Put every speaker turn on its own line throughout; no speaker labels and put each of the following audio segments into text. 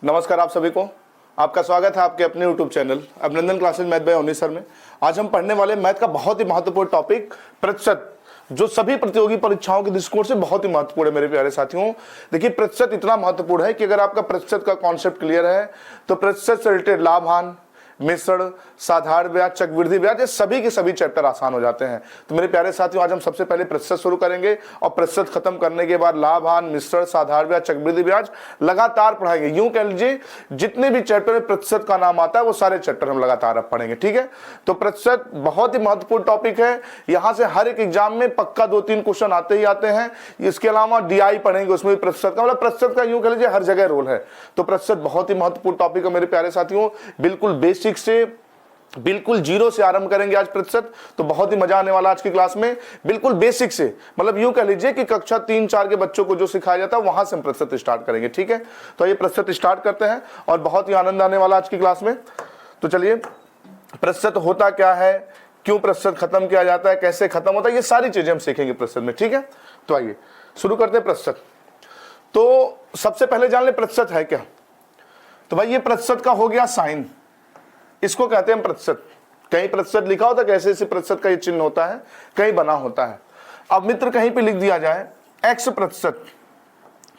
नमस्कार आप सभी को, आपका स्वागत है आपके अपने YouTube चैनल अभिनंदन क्लासेज मैथ बाय ओनी सर में। आज हम पढ़ने वाले मैथ का बहुत ही महत्वपूर्ण टॉपिक प्रतिशत, जो सभी प्रतियोगी परीक्षाओं के दृष्टिकोण से बहुत ही महत्वपूर्ण है मेरे प्यारे साथियों। देखिए, प्रतिशत इतना महत्वपूर्ण है कि अगर आपका प्रतिशत का कॉन्सेप्ट क्लियर है तो प्रतिशत से रिलेटेड लाभ हानि, मिश्रण, साधारण ब्याज, चक्रवृद्धि ब्याज, ये सभी के सभी चैप्टर आसान हो जाते हैं। तो मेरे प्यारे साथियों, आज हम सबसे पहले प्रतिशत शुरू करेंगे और प्रतिशत खत्म करने के बाद लाभ हानि, मिश्रण, साधारण ब्याज, चक्रवृद्धि ब्याज लगातार पढ़ाएंगे। यूं कह लीजिए जितने भी चैप्टर में प्रतिशत का नाम आता है वो सारे चैप्टर हम लगातार अब पढ़ेंगे, ठीक है। तो प्रतिशत बहुत ही महत्वपूर्ण टॉपिक है, यहां से हर एक एग्जाम में पक्का 2-3 क्वेश्चन आते ही आते हैं। इसके अलावा DI पढ़ेंगे, उसमें भी प्रतिशत का, मतलब प्रतिशत का यूं कह लीजिए हर जगह रोल है। तो प्रतिशत बहुत ही महत्वपूर्ण टॉपिक है मेरे प्यारे साथियों। बिल्कुल बेसिक से, बिल्कुल जीरो से आरंभ करेंगे आज प्रतिशत, तो बहुत ही मजा आने वाला आज की क्लास में। बिल्कुल बेसिक से, मतलब यूं कह लीजिए कि कक्षा 3-4 के बच्चों को जो सिखाया जाता है वहां से हम प्रतिशत स्टार्ट करेंगे, ठीक है। तो ये प्रतिशत स्टार्ट करते हैं और बहुत ही आनंद आने वाला आज की क्लास में। तो चलिए, प्रतिशत होता क्या है, क्यों प्रतिशत खत्म किया जाता है, कैसे खत्म होता है, ये सारी चीजें हम सीखेंगे प्रतिशत में, ठीक है। तो आइए शुरू करते हैं प्रतिशत। तो सबसे पहले जान ले प्रतिशत है क्या। तो भाई ये प्रतिशत का हो गया साइन, इसको कहते हैं प्रतिशत। कहीं प्रतिशत लिखा होता है, कैसे इसी प्रतिशत का ये चिन्ह होता है, कहीं बना होता है। अब मित्र कहीं पे लिख दिया जाए x प्रतिशत,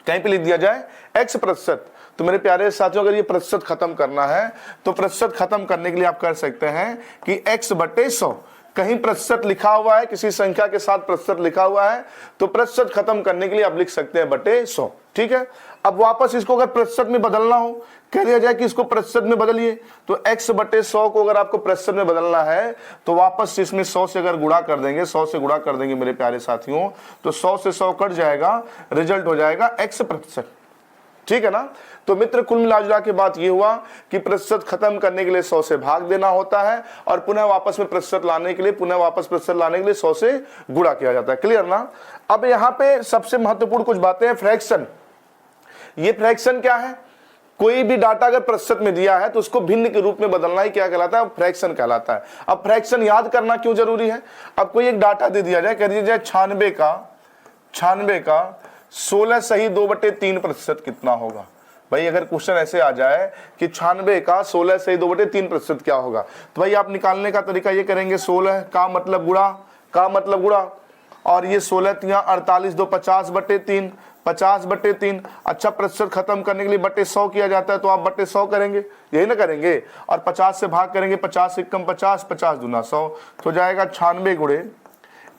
कहीं पे लिख दिया जाए x प्रतिशत, तो मेरे प्यारे साथियों अगर ये प्रतिशत खत्म करना है तो प्रतिशत खत्म करने के लिए आप कर सकते हैं कि x/100, कहीं प्रतिशत लिखा हुआ है, किसी संख्या के साथ प्रतिशत लिखा हुआ है, तो प्रतिशत खत्म करने के लिए आप लिख सकते हैं /100, ठीक है। अब वापस इसको अगर प्रतिशत में बदलना हो, कह दिया जाए कि इसको प्रतिशत में बदलिए, तो x/100 को अगर आपको प्रतिशत में बदलना है तो वापस इसमें 100 से अगर गुणा कर देंगे, 100 से गुणा कर देंगे मेरे प्यारे साथियों, तो 100 से 100 कट जाएगा, रिजल्ट हो जाएगा x प्रतिशत, ठीक है ना। तो मित्र कुल मिलाजुला के बात ये हुआ कि प्रतिशत खत्म करने के लिए 100 से भाग देना होता है और पुनः वापस में प्रतिशत लाने के लिए, पुनः वापस प्रतिशत लाने के लिए 100 से गुणा किया जाता है, क्लियर ना। अब यहाँ पे सबसे महत्वपूर्ण कुछ बातें हैं। फ्रैक्शन, ये फ्रैक्शन क्या है, कोई भी डाटा अगर प्रतिशत में दिया है तो उसको भिन्न के रूप में बदलना ही क्या कहलाता है, फ्रैक्शन कहलाता है। अब फ्रैक्शन याद करना क्यों जरूरी है। अब कोई एक डाटा दे दिया जाए, कह दिया जाए 96 का 16 सही 2/3% कितना होगा। भाई अगर क्वेश्चन ऐसे आ जाए कि 96 का 16 सही 2/3% क्या होगा, तो भाई आप निकालने का तरीका ये करेंगे, 16 का मतलब गुणा, और ये 16 तिया 48, 2 50/3, 50/3। अच्छा, प्रतिशत खत्म करने के लिए /100 किया जाता है, तो आप /100 करेंगे, यही ना करेंगे, और 50 से भाग करेंगे, 50 एकम 50, 50 दूना 100, तो जाएगा 96 गुणे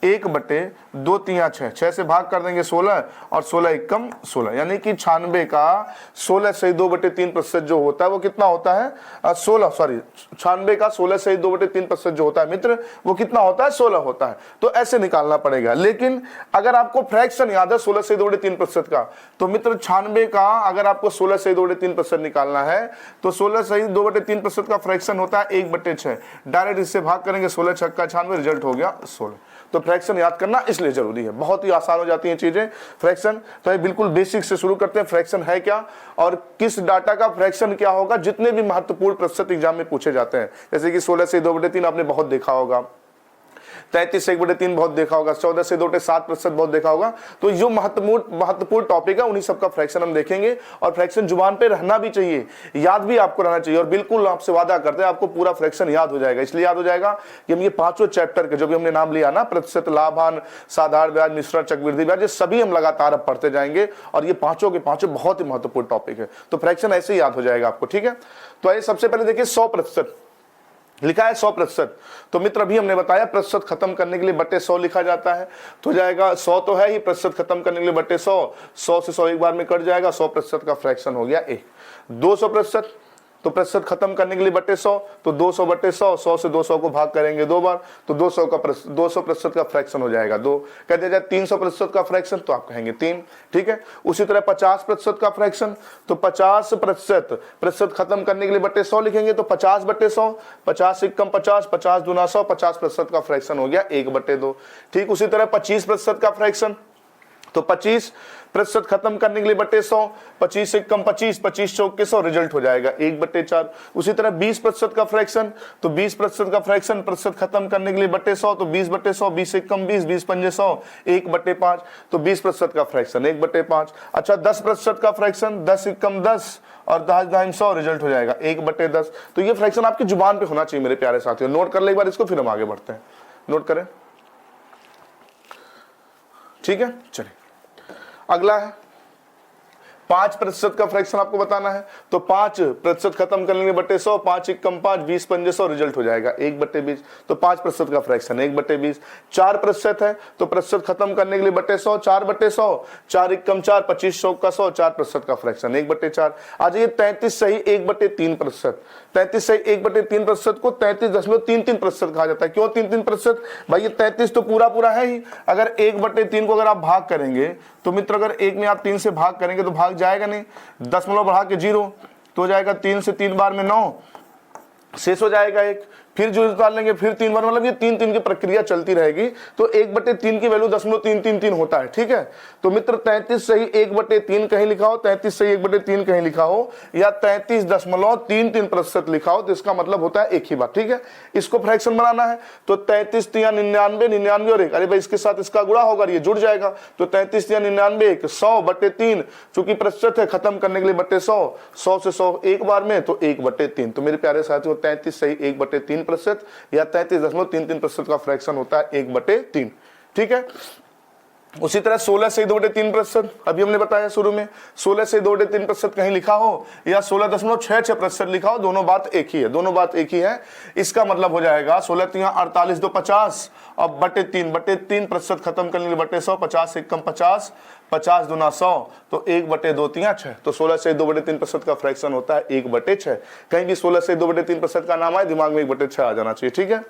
1/2 तिया 6, 6 से भाग कर देंगे 16 और 16 एकम 16, यानी कि 96 का 16 सही 2/3% जो होता है वो कितना होता है, 96 का 16 सही 2/3% जो होता है मित्र, वो कितना होता है, 16 होता है। तो ऐसे निकालना पड़ेगा। लेकिन अगर आपको फ्रैक्शन याद है 16 सही 2/3% का, तो मित्र 96 का अगर आपको 16 सही 2/3% निकालना है तो 16 सही 2/3% का फ्रैक्शन होता है 1/6, डायरेक्ट इससे भाग करेंगे, 16 छक्का 96, रिजल्ट हो गया 16। तो फ्रैक्शन याद करना इसलिए जरूरी है, बहुत ही आसान हो जाती हैं चीजें फ्रैक्शन। तो ये बिल्कुल बेसिक से शुरू करते हैं, फ्रैक्शन है क्या और किस डाटा का फ्रैक्शन क्या होगा। जितने भी महत्वपूर्ण प्रतिशत एग्जाम में पूछे जाते हैं, जैसे कि 16 से 2/3 आपने बहुत देखा होगा, 33 से 1/3 बहुत देखा होगा, 14 से 2/7% बहुत देखा होगा। तो जो महत्वपूर्ण टॉपिक है उन्हीं सबका फ्रैक्शन हम देखेंगे, और फ्रैक्शन जुबान पे रहना भी चाहिए, याद भी आपको रहना चाहिए, और बिल्कुल आपसे वादा करते हैं आपको पूरा फ्रैक्शन याद हो जाएगा। इसलिए याद हो जाएगा कि हम ये 5 चैप्टर के जो भी हमने नाम लिया ना, प्रतिशत, लाभ हानि, साधारण ब्याज, मिश्रण, चक्रवृद्धि ब्याज, ये सभी हम लगातार अब पढ़ते जाएंगे, और ये 5 के 5 बहुत ही महत्वपूर्ण टॉपिक है। तो फ्रैक्शन ऐसे ही याद हो जाएगा आपको, ठीक है। तो आइए सबसे पहले देखिए 100% लिखा है 100%, तो मित्र अभी हमने बताया प्रतिशत खत्म करने के लिए /100 लिखा जाता है, तो जाएगा 100 तो है ही, प्रतिशत खत्म करने के लिए /100, 100 से 100 एक बार में कट जाएगा, 100% का फ्रैक्शन हो गया 1। 200%, तो प्रतिशत खत्म करने के लिए /100, तो 200/100, 100 से 200 को भाग करेंगे 2 बार, तो 200% का फ्रैक्शन हो जाएगा 2। कह दिया जाए 300% का फ्रैक्शन, तो आप कहेंगे 3, ठीक है। उसी तरह 50% का फ्रैक्शन, तो 50% खत्म करने के लिए /100 लिखेंगे, तो 50/100, 50 एकम 50, 50 दूना 100, 50% का फ्रैक्शन हो गया 1/2। ठीक उसी तरह 25% का फ्रैक्शन, तो 25% खत्म करने के लिए बटे 100, 25 से कम 25, 25 चौक के 100, रिजल्ट हो जाएगा 1/4। उसी तरह 20% का फ्रैक्शन, तो 20% का फ्रैक्शन प्रतिशत खत्म करने के लिए बटे 100, तो 20/100, 20 से कम 20, 20 पंजे 100, 1/5, तो 20% का फ्रैक्शन 1/5। अच्छा 10% का फ्रैक्शन, 10 से कम 10 और 10 100, रिजल्ट हो जाएगा 1/10। तो ये फ्रैक्शन आपकी जुबान पे होना चाहिए मेरे प्यारे साथियों। नोट कर ले एक बार इसको, फिर हम आगे बढ़ते हैं। नोट करें, ठीक है। चलिए अगला है 5% का फ्रैक्शन आपको बताना है। तो 5% खत्म कर लेंगे बटे 100, 5 एक कम 5, 20 पंजे 100, रिजल्ट हो जाएगा 1/20। तो 5% का फ्रैक्शन 1/20। 4% है तो प्रतिशत खत्म करने के लिए बटे 100, 4/100, 4 एक कम 4, 25 चौक का 100, 4% का फ्रैक्शन 1/4। आ जाइए 33 सही 1/3%। 33 सही 1/3% को 33.33% कहा जाता है। क्यों 33%? भाई ये 33 तो पूरा पूरा है ही। अगर 1/3 को अगर आप भाग करेंगे तो मित्र, अगर 1 में आप 3 से भाग करेंगे तो भाग जाएगा नहीं, दशमलव बढ़ा के 0 तो हो जाएगा 3 से 3 बार में 9, शेष हो जाएगा 1, फिर जो निकाल लेंगे फिर 3 बार, मतलब ये 3 की प्रक्रिया चलती रहेगी। तो 1/3 की वैल्यू 0.333 होता है, ठीक है। तो मित्र 33 सही 1/3 कहीं लिखा हो, 33 सही 1/3 कहीं लिखा हो, या 33.33% लिखा हो, तो इसका मतलब होता है एक ही बात, ठीक है। इसको फ्रैक्शन बनाना है तो 33 या 99, 99 और 1, अरे भाई इसके साथ इसका गुणा होगा, ये जुड़ जाएगा। तो 33 या 99 1, 100/3, चूंकि प्रतिशत है खत्म करने के लिए बटे 100, 100 से 100 एक बार में, तो 1/3। तो मेरे प्यारे साथियों 33 सही 1/3% या 33.33% का फ्रैक्शन होता है 1/3, ठीक है। उसी तरह 16 से 2/3%, अभी हमने बताया शुरू में, 16 से 2/3% कहीं लिखा हो या 16.66% लिखा हो, दोनों बात एक ही है, दोनों बात एक ही है। इसका मतलब हो जाएगा 16 3 48 2 50 और बटे 3% खत्म करने के लिए बटे 100, 50 से कम 50, 50 दूना 100, तो 1/2 3 6। तो 16 से 2/3% का फ्रैक्शन होता है 1/6। कहीं भी 16 से 2/3% का नाम आए, दिमाग में 1/6 आ जाना चाहिए, ठीक है।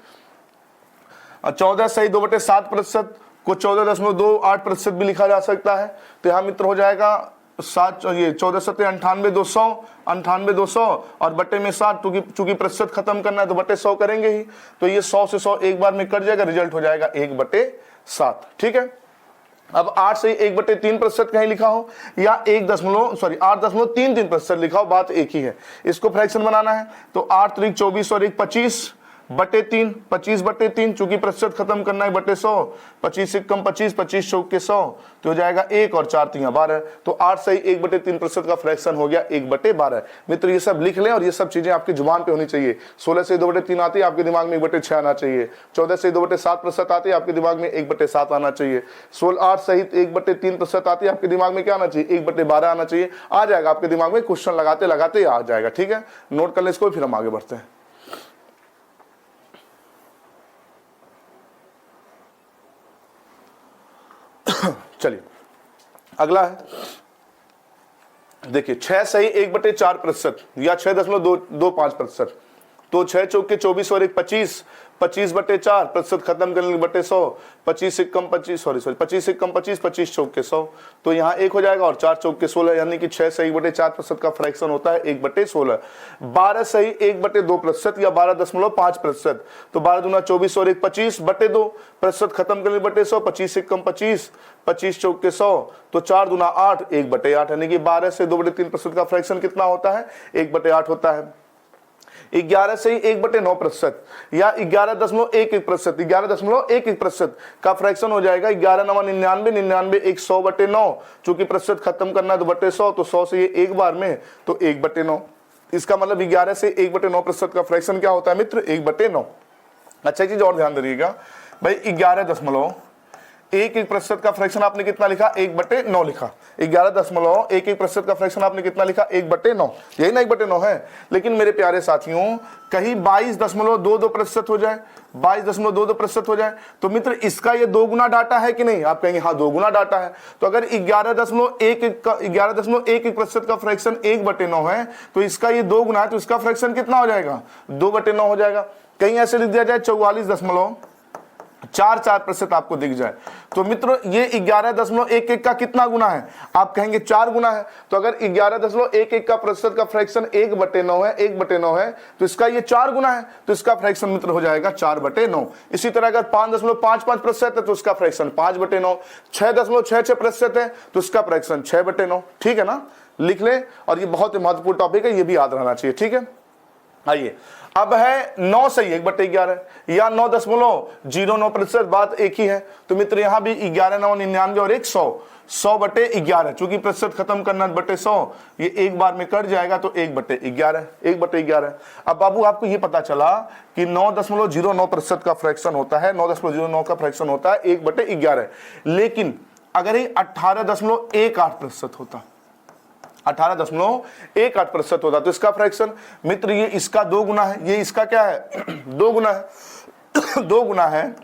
14 से 2/7% को 14.28% भी लिखा जा सकता है। तो यहाँ मित्र हो जाएगा 7, ये 14 7 98 200, 98 200 और बटे में 7, चूंकि प्रतिशत खत्म करना है तो बटे 100 करेंगे ही। तो ये 100 से 100 एक बार में कट जाएगा, रिजल्ट हो जाएगा 1/7, ठीक है। अब 8 से 1/3% कहीं लिखा हो या 8.33% लिखा हो, बात एक ही है। इसको फ्रैक्शन बनाना है तो 8 3 24 और 1 25 बटे 3, 25/3, चूंकि प्रतिशत खत्म करना है बटे 100, 25 से कम 25, 25 चौक के 100, तो हो जाएगा 1 और 4 3 12। तो 8 सही 1/3% का फ्रैक्शन हो गया 1/12। मित्र ये सब लिख लें और ये सब चीजें आपकी जुबान पे होनी चाहिए। 16 से 2/3 आती है आपके दिमाग में 1/6 आना चाहिए। 14 से 2/7% आती है आपके दिमाग में 1/7 आना चाहिए। 8 सहित 1/3% आती है आपके दिमाग में क्या आना चाहिए, 1/12 आना चाहिए। आ जाएगा आपके दिमाग में, क्वेश्चन लगाते लगाते आ जाएगा, ठीक है। नोट कर ले इसको, फिर हम आगे बढ़ते हैं। चलिए अगला है, देखिए 6 सही 1/4% या 6.25%। तो 6 चौक के 24 और 1 25, 25/4, प्रतिशत खत्म करने के बटे 100, 25 से कम 25 25, 25 चौक के 100, तो यहाँ 1 हो जाएगा और 4 चौक के 16, यानी कि 6 सही 1/4% का फ्रैक्शन होता है 1/16। 12 सही 1/2% या 12.5%। तो 12 दूना 24 और 1 25/2, प्रतिशत खत्म करने बटे 100, 25 से कम 25, 25 चौक के 100, तो 4 दूना 8, 1/8, यानी कि 12 से 2/3% का फ्रैक्शन कितना होता है, 1/8 होता है। 11 से 1/9% या 11.11%, 11.11% का फ्रैक्शन हो जाएगा 11 9 99, 99 1 100/9, चूंकि प्रतिशत खत्म करना है तो बटे 100, तो 100 से ये एक बार में, तो 1/9। इसका मतलब 11 से 1/9% का फ्रैक्शन क्या होता है मित्र, 1/9। अच्छा चीज और ध्यान दीजिएगा भाई, 11.11% का फ्रैक्शन आपने कितना लिखा, 1/9 लिखा। 11.11% का फ्रैक्शन आपने कितना लिखा, 1/9, यही ना 1/9 है। लेकिन मेरे प्यारे साथियों कहीं 22.22% हो जाए, 22.22% हो जाए, तो मित्र इसका ये 2 गुना डाटा है कि नहीं, आप कहेंगे हाँ 2 गुना डाटा है। तो अगर 11.11% का फ्रैक्शन 1/9 है, तो इसका ये 2 गुना है, तो इसका फ्रैक्शन कितना हो जाएगा, 2/9 हो जाएगा। कहीं ऐसे लिख दिया जाए 4% आपको दिख जाए तो मित्रों ये 11.11 का कितना गुना है? आप कहेंगे 4 गुना है। तो अगर 11.11 का प्रतिशत का फ्रैक्शन 1/9 है, 1/9 है तो इसका ये 4 गुना है, तो इसका फ्रैक्शन मित्र हो जाएगा 4/9। इसी तरह अगर 5.55% है तो इसका फ्रैक्शन 5/9, 6.66% है तो इसका फ्रैक्शन 6/9। ठीक है ना, लिख लें। और ये बहुत ही महत्वपूर्ण टॉपिक है, ये भी याद रहना चाहिए। ठीक है, आइए अब है 9 सही 1/11 या 9.09%, बात एक ही है। तो मित्र यहां भी 11, 9, 99 और 100, 100/11, चूंकि प्रतिशत खत्म करना बटे 100, ये एक बार में कट जाएगा तो 1/11, 1/11। अब बाबू आपको ये पता चला कि 9.09% का फ्रैक्शन होता है, 9.09 का फ्रैक्शन होता है 1/11। लेकिन अगर ये 18.18% होता, 18.18% होता तो इसका फ्रैक्शन मित्र ये इसका 2 गुना है, ये इसका क्या है 2 गुना है 2 गुना है।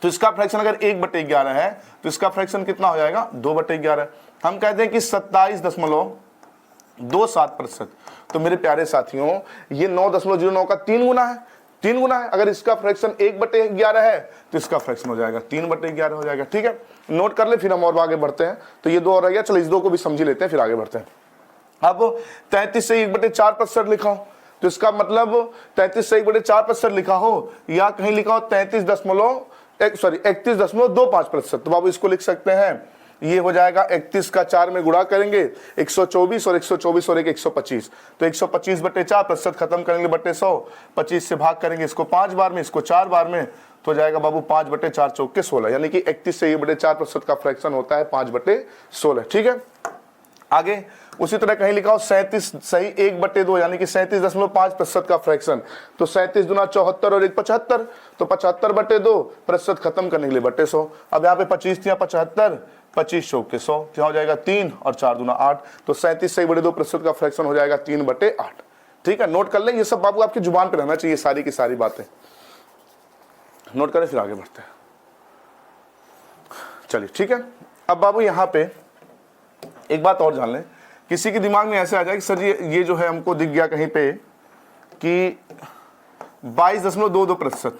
तो इसका फ्रैक्शन अगर 1/11 है तो इसका फ्रैक्शन कितना हो जाएगा 2/11। हम कहते हैं कि 27.27%। तो मेरे प्यारे साथियों ये 9.09 का 3 गुना है, 3 गुना है। अगर इसका फ्रैक्शन 1/11 है तो इसका फ्रैक्शन हो जाएगा 3/11 हो जाएगा। ठीक है, नोट कर ले, फिर हम और आगे बढ़ते हैं। तो ये 2 और रह गया, चलो इस 2 को भी समझ लेते हैं फिर आगे बढ़ते हैं। अब 33 से 1/4% लिखा हो तो इसका मतलब 33 से 1/4% लिखा हो या कहीं लिखा हो 31.25%। तो बाबू इसको लिख सकते हैं, ये हो जाएगा 31 का 4 में गुणा करेंगे 124 और 124 और 125, तो 125/4 प्रतिशत खत्म करेंगे बटे 100, 25 से भाग करेंगे इसको 5 बार में, इसको 4 बार में, तो जाएगा बाबू 5/4 चौके 16, यानी कि 31 से 1/4% का फ्रैक्शन होता है 5/16। ठीक है, आगे उसी तरह कहीं लिखा हो 37 सही 1/2 यानी कि 37.5% का फ्रैक्शन, तो 37 दूना 74 और 1 75, तो 75/2 प्रतिशत खत्म करने के लिए बटे 100। अब यहाँ पे 25 या 75, 25 चौके 100, क्या हो जाएगा 3 और 4 दूना 8, तो 37 से 1/2% का फ्रैक्शन हो जाएगा 3/8। ठीक है, नोट कर लें, ये सब बाबू आपकी जुबान पे रहना चाहिए, सारी की सारी बातें नोट करें फिर आगे बढ़ते हैं। चलिए ठीक है, अब बाबू यहाँ पे एक बात और जान लें, किसी के दिमाग में ऐसे आ जाए कि सर ये जो है हमको दिख गया कहीं पे कि 22.22%,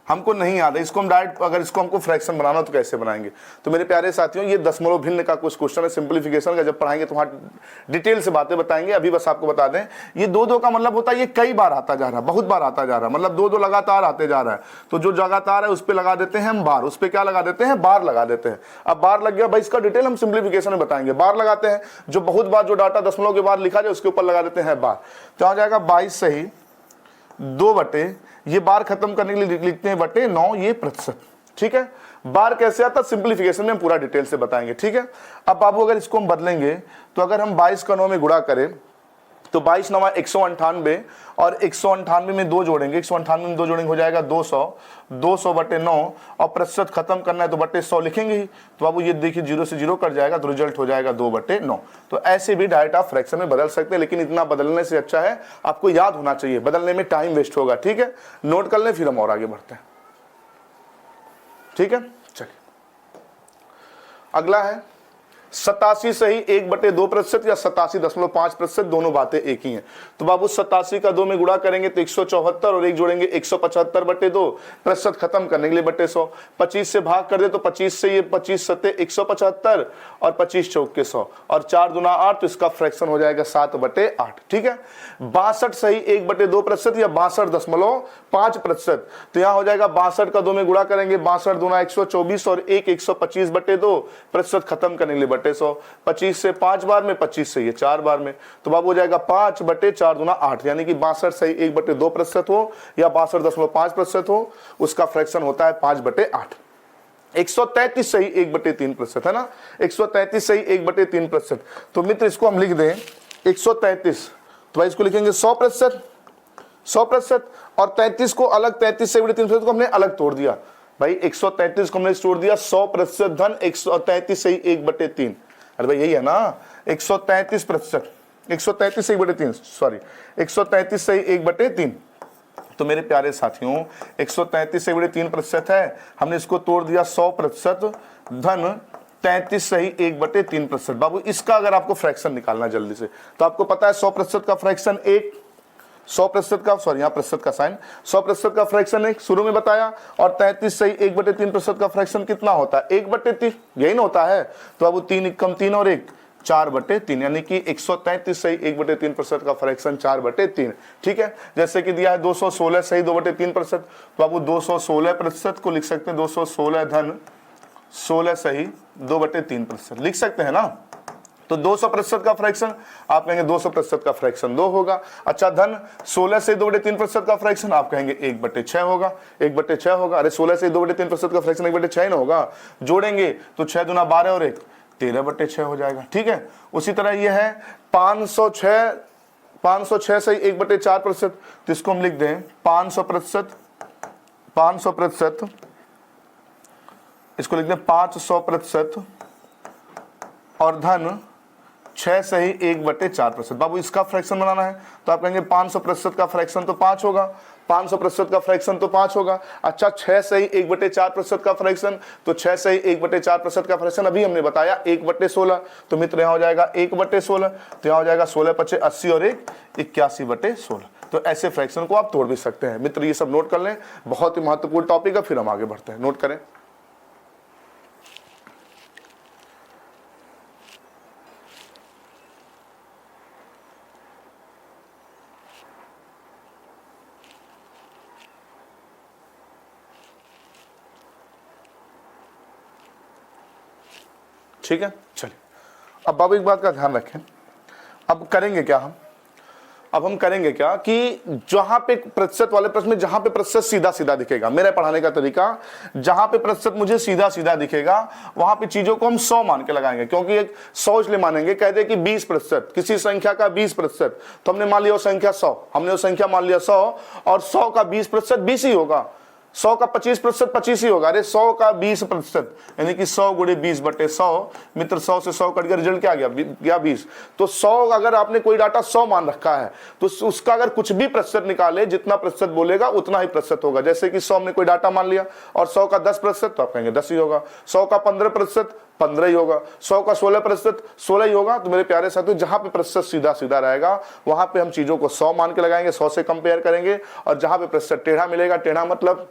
हमको नहीं याद है, इसको हम डायरेक्ट अगर इसको हमको फ्रैक्शन बनाना तो कैसे बनाएंगे। तो मेरे प्यारे साथियों ये दशमलव भिन्न का कुछ क्वेश्चन है, सिंपलीफिकेशन का, जब पढ़ाएंगे तो वहाँ डिटेल से बातें बताएंगे। अभी बस आपको बता दें ये 2-2 का मतलब होता है ये कई बार आता जा रहा है, बहुत बार आता जा रहा है, मतलब 2-2 लगातार आते जा रहा है। तो जो लगातार है उस पर लगा देते हैं हम बार, उस पर क्या लगा देते हैं बार लगा देते हैं। अब बार लग गया भाई, इसका डिटेल हम सिंपलीफिकेशन में बताएंगे। बार लगाते हैं, जो बहुत बार जो डाटा दशमलव के बाद लिखा जाए उसके ऊपर लगा देते हैं बार, तो आ जाएगा 22 सही 2 ये बार खत्म करने के लिए लिखते हैं बटे 9 ये प्रतिशत। ठीक है, बार कैसे आता सिंपलीफिकेशन में हम पूरा डिटेल से बताएंगे। ठीक है, अब बाबू अगर इसको हम बदलेंगे तो अगर हम 22 का 9 में गुणा करें तो 22 9 198 और 198 में 2 जोड़ेंगे, 198 में 2 जोड़ेंगे हो जाएगा 200, 200/9 और प्रतिशत खत्म करना है तो बटे 100 लिखेंगे ही। तो बाबू ये देखिए 0 से 0 कट जाएगा तो रिजल्ट हो जाएगा 2/9। तो ऐसे भी डायरेक्ट आप फ्रैक्शन में बदल सकते हैं, लेकिन इतना बदलने से अच्छा है आपको याद होना चाहिए, बदलने में टाइम वेस्ट होगा। ठीक है, नोट कर लें फिर हम और आगे बढ़ते हैं। ठीक है, चलिए अगला है 87 सही 1/2% या 87.5%, दोनों बातें एक ही हैं। तो बाबू 87 का 2 में गुणा करेंगे तो 174 और 1 जोड़ेंगे 175/2 प्रतिशत खत्म करने के लिए बटे 100, 25 से भाग कर दे तो 25 से ये 25 सत्ते 175 और 25 चौके 100 और 4 दूना 8, तो इसका फ्रैक्शन हो जाएगा 7/8। ठीक है, 62 सही 1/2% या 62.5%, तो यहाँ हो जाएगा 62 का 2 में गुणा करेंगे 62 दूना 124 और 1 125/2 प्रतिशत खत्म करने के लिए 100, 25 से 5 बार में, 25 से ये 4 बार में, तो बाबू हो जाएगा 5/4 दूना 8, यानी कि 62 सही 1/2% हो या 62.5% हो, उसका फ्रैक्शन होता है 5/8। 133 सही 1/3% है ना, 133 सही 1/3%। तो मित्र इसको हम लिख दें 133, तो भाई इसको लिखेंगे 100%, 100% और 33 को अलग, 33 से 1/3% को हमने अलग तोड़ दिया भाई, 133 को हमने तोड़ दिया 100% धन 133 सही 1/3। अरे भाई यही है ना 133%, 133 सही 1/3, सॉरी 133 सही 1/3। तो मेरे प्यारे साथियों 133 से 1/3% है, हमने इसको तोड़ दिया 100% धन 33 सही 1/3%। बाबू इसका अगर आपको फ्रैक्शन निकालना जल्दी से, तो आपको पता है 100% का फ्रैक्शन 1, 100% का, सॉरी यहाँ प्रतिशत का साइन, 100% का फ्रैक्शन है शुरू में बताया, और 33 सही 1/3% का फ्रैक्शन कितना होता है 1/3, यही ना होता है। तो अब 3 एकम 3 और 1 4/3, यानी कि 133 सही 1/3% का फ्रैक्शन 4/3। ठीक है, जैसे कि दिया है 216 सही 2/3%, तो अब 216% को लिख सकते हैं 216 धन 16 सही 2/3% लिख सकते हैं ना। तो 200% का फ्रैक्शन आप कहेंगे 200% का फ्रैक्शन 2 होगा। अच्छा, धन 16 से 2/3% का फ्रैक्शन आप कहेंगे 1/6 होगा, 1/6 होगा। अरे 16 से 2/3% का फ्रैक्शन 1/6 ना होगा, जोड़ेंगे तो 6 दूना 12 और 1 13/6 हो जाएगा। ठीक है, उसी तरह ये है 506 से 1/4%, तो इसको हम लिख दें 500%, इसको लिख दें 500% और धन 6 से ही 1/4%। बाबू इसका फ्रैक्शन बनाना है तो आप कहेंगे 500% का फ्रैक्शन तो 5 होगा, 500% का फ्रैक्शन तो 5 होगा। अच्छा, 6 से ही 1/4% का फ्रैक्शन, तो 6 से ही 1/4% का फ्रैक्शन अभी हमने बताया 1/16, तो मित्र यहाँ हो जाएगा 1/16, तो यहाँ हो जाएगा 16×5 80 और 1 81/16। तो ऐसे फ्रैक्शन को आप तोड़ भी सकते हैं मित्र, ये सब नोट कर लें, बहुत ही महत्वपूर्ण टॉपिक है। फिर हम आगे बढ़ते हैं, नोट करें। ठीक है, चलिए अब बाबू एक बात का ध्यान रखें, अब करेंगे क्या हम करेंगे क्या कि जहां पे प्रतिशत वाले प्रश्न में जहां पे प्रतिशत सीधा सीधा दिखेगा, मेरे पढ़ाने का तरीका, जहां पे प्रतिशत मुझे सीधा सीधा दिखेगा वहां पे चीजों को हम 100 मान के लगाएंगे, क्योंकि एक 100 इसलिए मानेंगे, कहते हैं कि 20% किसी संख्या का 20%, तो हमने मान लिया वो संख्या 100, हमने वो संख्या मान लिया 100, और 100 का 20% 20 ही होगा, 100 का 25% 25 ही होगा। अरे 100 का 20%, यानी कि 100 × 20/100 मित्र, 100 से 100 कट गया, रिजल्ट क्या गया 20। तो 100 अगर आपने कोई डाटा 100 मान रखा है तो उसका अगर कुछ भी प्रतिशत निकाले, जितना प्रतिशत बोलेगा उतना ही प्रतिशत होगा। जैसे कि 100 हमने कोई डाटा मान लिया और 100 का 10%, तो आप कहेंगे 10 ही होगा, 100 का 15% 15 ही होगा, 100 का 16% 16 ही होगा। तो मेरे प्यारे साथियों, जहां पे प्रतिशत सीधा सीधा रहेगा वहां पे हम चीजों को 100 मान के लगाएंगे, 100 से कंपेयर करेंगे, और जहां पे प्रतिशत टेढ़ा मिलेगा, टेढ़ा मतलब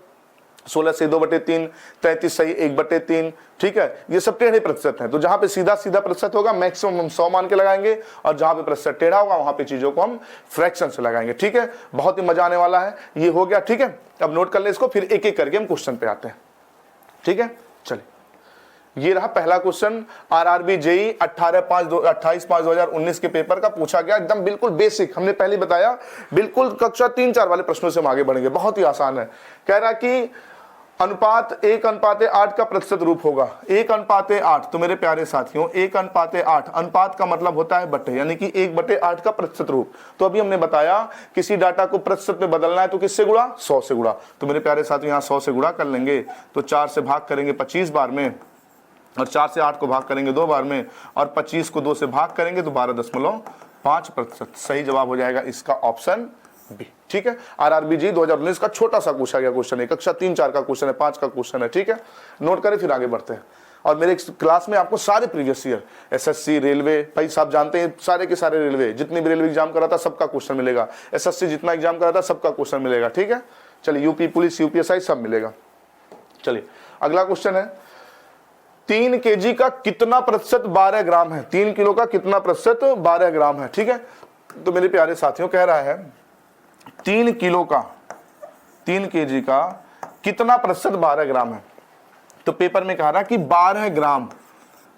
16 से 2/3, 33 सही 1/3, ठीक है, ये सब टेढ़े प्रतिशत हैं। तो जहां पे सीधा सीधा प्रतिशत होगा मैक्सिमम हम 100 मान के लगाएंगे, और जहां पे प्रतिशत टेढ़ा होगा वहां पे चीजों को हम फ्रैक्शन से लगाएंगे। ठीक है, बहुत ही मजा आने वाला है, ये हो गया। ठीक है, अब नोट कर ले इसको, फिर एक एक करके हम क्वेश्चन पे आते हैं। ठीक है, चलिए, ये रहा पहला क्वेश्चन, आरआरबी जेई 28/5/2019 के पेपर का पूछा गया, एकदम बिल्कुल बेसिक, हमने पहले बताया, बिल्कुल कक्षा 3-4 वाले प्रश्नों से हम आगे बढ़ेंगे, बहुत ही आसान है। कह रहा कि अनुपात 1:8 का प्रतिशत रूप होगा, 1:8। तो मेरे प्यारे साथियों 1:8, अनुपात का मतलब होता है बटे, यानी कि 1/8 का प्रतिशत रूप। तो अभी हमने बताया किसी डाटा को प्रतिशत में बदलना है तो किससे गुणा, 100 से गुणा। तो मेरे प्यारे साथियों यहाँ 100 से गुणा कर लेंगे, तो 4 से भाग करेंगे 25 बार में, और 4 से 8 को भाग करेंगे 2 बार में, और 25 को 2 से भाग करेंगे तो 12.5%। सही जवाब हो जाएगा इसका ऑप्शन बी। ठीक है, आरआरबी जी 2019 का छोटा सा पूछा गया क्वेश्चन है, कक्षा 3-4 का क्वेश्चन है, 5 का क्वेश्चन है। ठीक है, नोट करें, फिर आगे बढ़ते हैं। और मेरे क्लास में आपको सारे प्रीवियस ईयर एसएससी, रेलवे, भाई साहब जानते हैं सारे के सारे रेलवे, जितनी भी रेलवे एग्जाम करा था सबका क्वेश्चन मिलेगा, एसएससी जितना एग्जाम करा था सबका क्वेश्चन मिलेगा। ठीक है, चलिए, यूपी पुलिस, यूपीएसआई सब मिलेगा। चलिए, अगला क्वेश्चन है, 3 kg का कितना प्रतिशत 12 ग्राम है, 3 किलो का कितना प्रतिशत 12 ग्राम है। ठीक है, तो मेरे प्यारे साथियों कह रहा है 3 kg का कितना प्रतिशत 12 ग्राम है। तो पेपर में कह रहा कि 12 ग्राम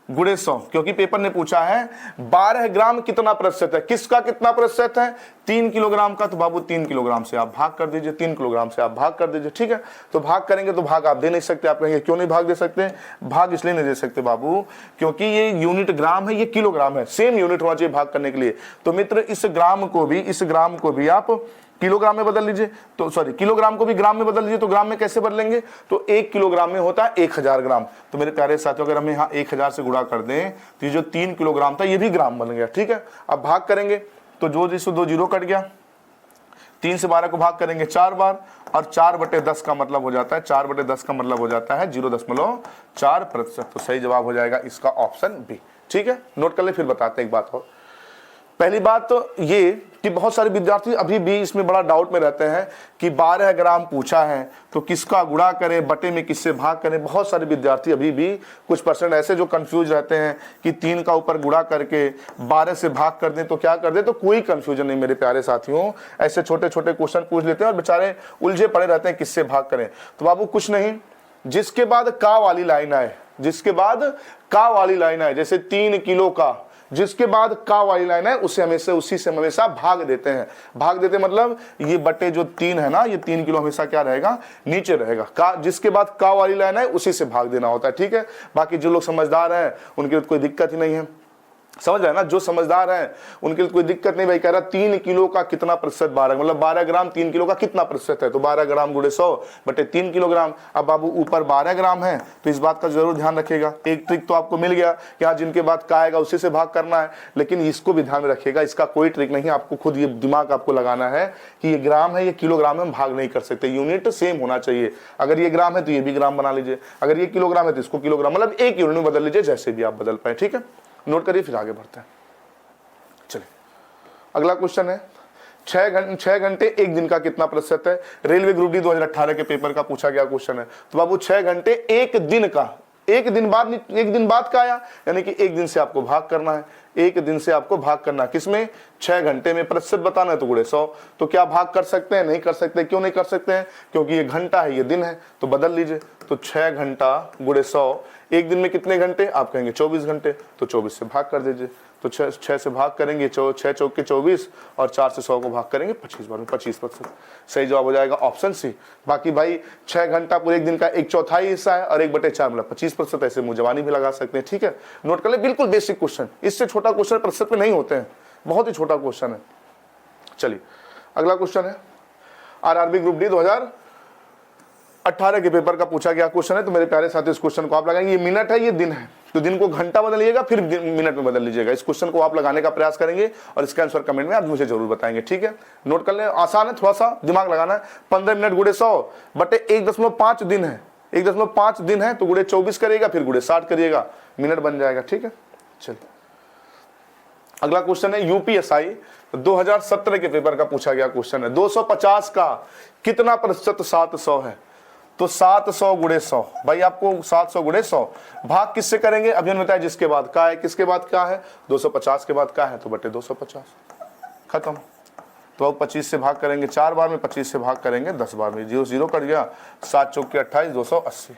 गुणे 100, क्योंकि पेपर ने पूछा है 12 ग्राम कितना प्रतिशत है, किसका कितना प्रतिशत है, 3 किलोग्राम का। तो बाबू 3 किलोग्राम से आप भाग कर दीजिए, 3 किलोग्राम से आप भाग कर दीजिए। ठीक है, तो भाग करेंगे तो भाग आप दे नहीं सकते, आप कहेंगे क्यों नहीं भाग दे सकते, भाग इसलिए नहीं दे सकते बाबू क्योंकि ये यूनिट ग्राम है, ये किलोग्राम है, सेम यूनिट होना चाहिए भाग करने के लिए। तो मित्र इस ग्राम को भी आप किलोग्राम में बदल लीजिए, तो सॉरी किलोग्राम को भी ग्राम में बदल लीजिए। तो ग्राम में कैसे बदलेंगे, तो 1 किलोग्राम में होता है 1000 ग्राम। तो मेरे प्यारे साथियों अगर हम यहाँ 1000 से गुणा कर दें तो ये जो 3 किलोग्राम था ये भी ग्राम बन गया। ठीक है, अब भाग करेंगे तो जो जिससे 2 जीरो कट गया, 3 से 12 को भाग करेंगे 4 बार, और 4/10 का मतलब हो जाता है 4/10 का मतलब हो जाता है 0.4%। तो सही जवाब हो जाएगा इसका ऑप्शन बी। ठीक है, नोट कर ले, फिर बताते हैं एक बात और। पहली बात तो ये कि बहुत सारे विद्यार्थी अभी भी इसमें बड़ा डाउट में रहते हैं कि 12 ग्राम पूछा है तो किसका गुणा करें, बटे में किससे भाग करें। बहुत सारे विद्यार्थी अभी भी कुछ परसेंट ऐसे जो कंफ्यूज रहते हैं कि 3 का ऊपर गुणा करके 12 से भाग कर दें तो क्या कर दें। तो कोई कंफ्यूजन नहीं मेरे प्यारे साथियों, ऐसे छोटे छोटे क्वेश्चन पूछ लेते हैं और बेचारे उलझे पड़े रहते हैं किससे भाग करें। तो बाबू कुछ नहीं, जिसके बाद का वाली लाइन आए, जिसके बाद का वाली लाइन आए, जैसे 3 किलो का, जिसके बाद का वाली लाइन है उसे हमेशा उसी से हमेशा भाग देते हैं। भाग देते मतलब ये बटे जो 3 है ना, ये 3 किलो हमेशा क्या रहेगा, नीचे रहेगा। का जिसके बाद का वाली लाइन है उसी से भाग देना होता है, ठीक है। बाकी जो लोग समझदार हैं उनके लिए कोई दिक्कत ही नहीं है, समझ रहे हैं ना। जो समझदार हैं उनके लिए कोई दिक्कत नहीं। भाई कह रहा 3 किलो का कितना प्रतिशत 12, मतलब 12 ग्राम 3 किलो का कितना प्रतिशत है, तो 12 ग्राम गुणे 100 बटे 3 किलोग्राम। अब बाबू ऊपर 12 ग्राम है तो इस बात का जरूर ध्यान रखिएगा। एक ट्रिक तो आपको मिल गया कि हाँ जिनके बाद का आएगा उसी से भाग करना है, लेकिन इसको भी ध्यान में रखिएगा, इसका कोई ट्रिक नहीं है। आपको खुद ये दिमाग आपको लगाना है कि ये ग्राम है, ये किलोग्राम में हम भाग नहीं कर सकते, यूनिट सेम होना चाहिए। अगर ये ग्राम है तो ये भी ग्राम बना लीजिए, अगर ये किलोग्राम है तो इसको किलोग्राम, मतलब एक यूनिट में बदल लीजिए, जैसे भी आप बदल पाए, ठीक है। नोट करिए, फिर आगे बढ़ते हैं। चलिए अगला क्वेश्चन है 6 घंटे 1 दिन का कितना प्रतिशत है। रेलवे ग्रुप डी 2018 के पेपर का पूछा गया क्वेश्चन है। तो बाबू 6 घंटे 1 दिन का, एक दिन बाद का आया, यानी कि 1 दिन से आपको भाग करना है, 1 दिन से आपको भाग करना है किसमें, 6 घंटे में प्रतिशत बताना है तो गुणे 100। तो क्या भाग कर सकते हैं, नहीं कर सकते। क्यों नहीं कर सकते हैं, क्योंकि ये घंटा है ये दिन है, तो बदल लीजिए। तो 6 घंटा गुणे 100, एक दिन में कितने घंटे, आप कहेंगे 24 घंटे, तो 24 से भाग कर दीजिए। तो 6 से भाग करेंगे, 6 चौक के 24 और 4 से 100 को भाग करेंगे 25 बार में 25%। सही जवाब हो जाएगा ऑप्शन सी। बाकी भाई 6 घंटा पूरे एक दिन का 1/4 हिस्सा है और 1/4 मतलब 25%, ऐसे मुंह जवानी भी लगा सकते हैं, ठीक है। नोट कर ले, बिल्कुल बेसिक क्वेश्चन, इससे छोटा क्वेश्चन प्रतिशत में नहीं होते हैं, बहुत ही छोटा क्वेश्चन है। चलिए अगला क्वेश्चन है आरआरबी ग्रुप डी 2018 के पेपर का पूछा गया क्वेश्चन है। तो मेरे प्यारे साथी इस क्वेश्चन को आप लगाएंगे, ये मिनट है ये दिन है, तो दिन को घंटा बदलिएगा फिर मिनट में बदल लीजिएगा। इस क्वेश्चन को आप लगाने का प्रयास करेंगे और इसका आंसर कमेंट में आप मुझे जरूर बताएंगे, ठीक है। नोट कर ले, आसान है, थोड़ा सा दिमाग लगाना है। 15 मिनट गुणे 100 बटे 1.5 दिन है, 1.5 दिन है तो गुणे 24 करिएगा, फिर गुणे 60 करिएगा, मिनट बन जाएगा, ठीक है। चलिए अगला क्वेश्चन है यूपीएसआई 2017 के पेपर का पूछा गया क्वेश्चन है। 250 का कितना प्रतिशत 700 है। तो 700 गुणे 100, भाई आपको 700 गुणे 100 भाग किससे करेंगे, अभी हमने बताया जिसके बाद का है, किसके बाद क्या है, 250 के बाद का है, तो बटे 250 खत्म। तो अब 25 से भाग करेंगे 4 बार में, 25 से भाग करेंगे 10 बार में, 0 0 कट गया, 7 चौक के 28, 280।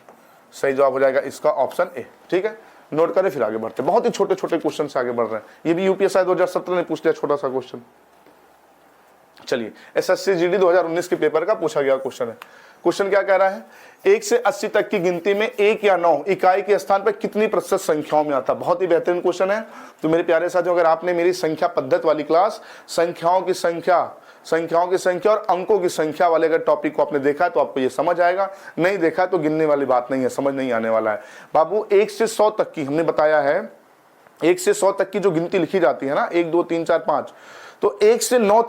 सही जवाब हो जाएगा इसका ऑप्शन ए, ठीक है। नोट करें, फिर आगे बढ़ते हैं। बहुत ही छोटे छोटे क्वेश्चन से आगे बढ़ रहे हैं, ये भी यूपीएसआई 2017 ने पूछ लिया छोटा सा क्वेश्चन। चलिए एसएससी जीडी 2019 के पेपर का पूछा गया क्वेश्चन है। क्वेश्चन क्या कह रहा है, 1 से 80 तक की गिनती में 1 या 9 इकाई के स्थान पर कितनी प्रतिशत संख्याओं में आता है। बहुत ही बेहतरीन क्वेश्चन है। तो मेरे प्यारे साथियों, अगर आपने मेरी संख्या पद्धति वाली क्लास संख्याओं की संख्या और अंकों की संख्या वाले अगर टॉपिक को आपने देखा है तो आपको ये समझ आएगा, नहीं देखा तो गिनने वाली बात नहीं है, समझ नहीं आने वाला है। बाबू 1 से 100 तक की हमने बताया है, 1 से 100 तक की जो गिनती लिखी जाती है ना, 1 2 3 4 5, तो 1 से 9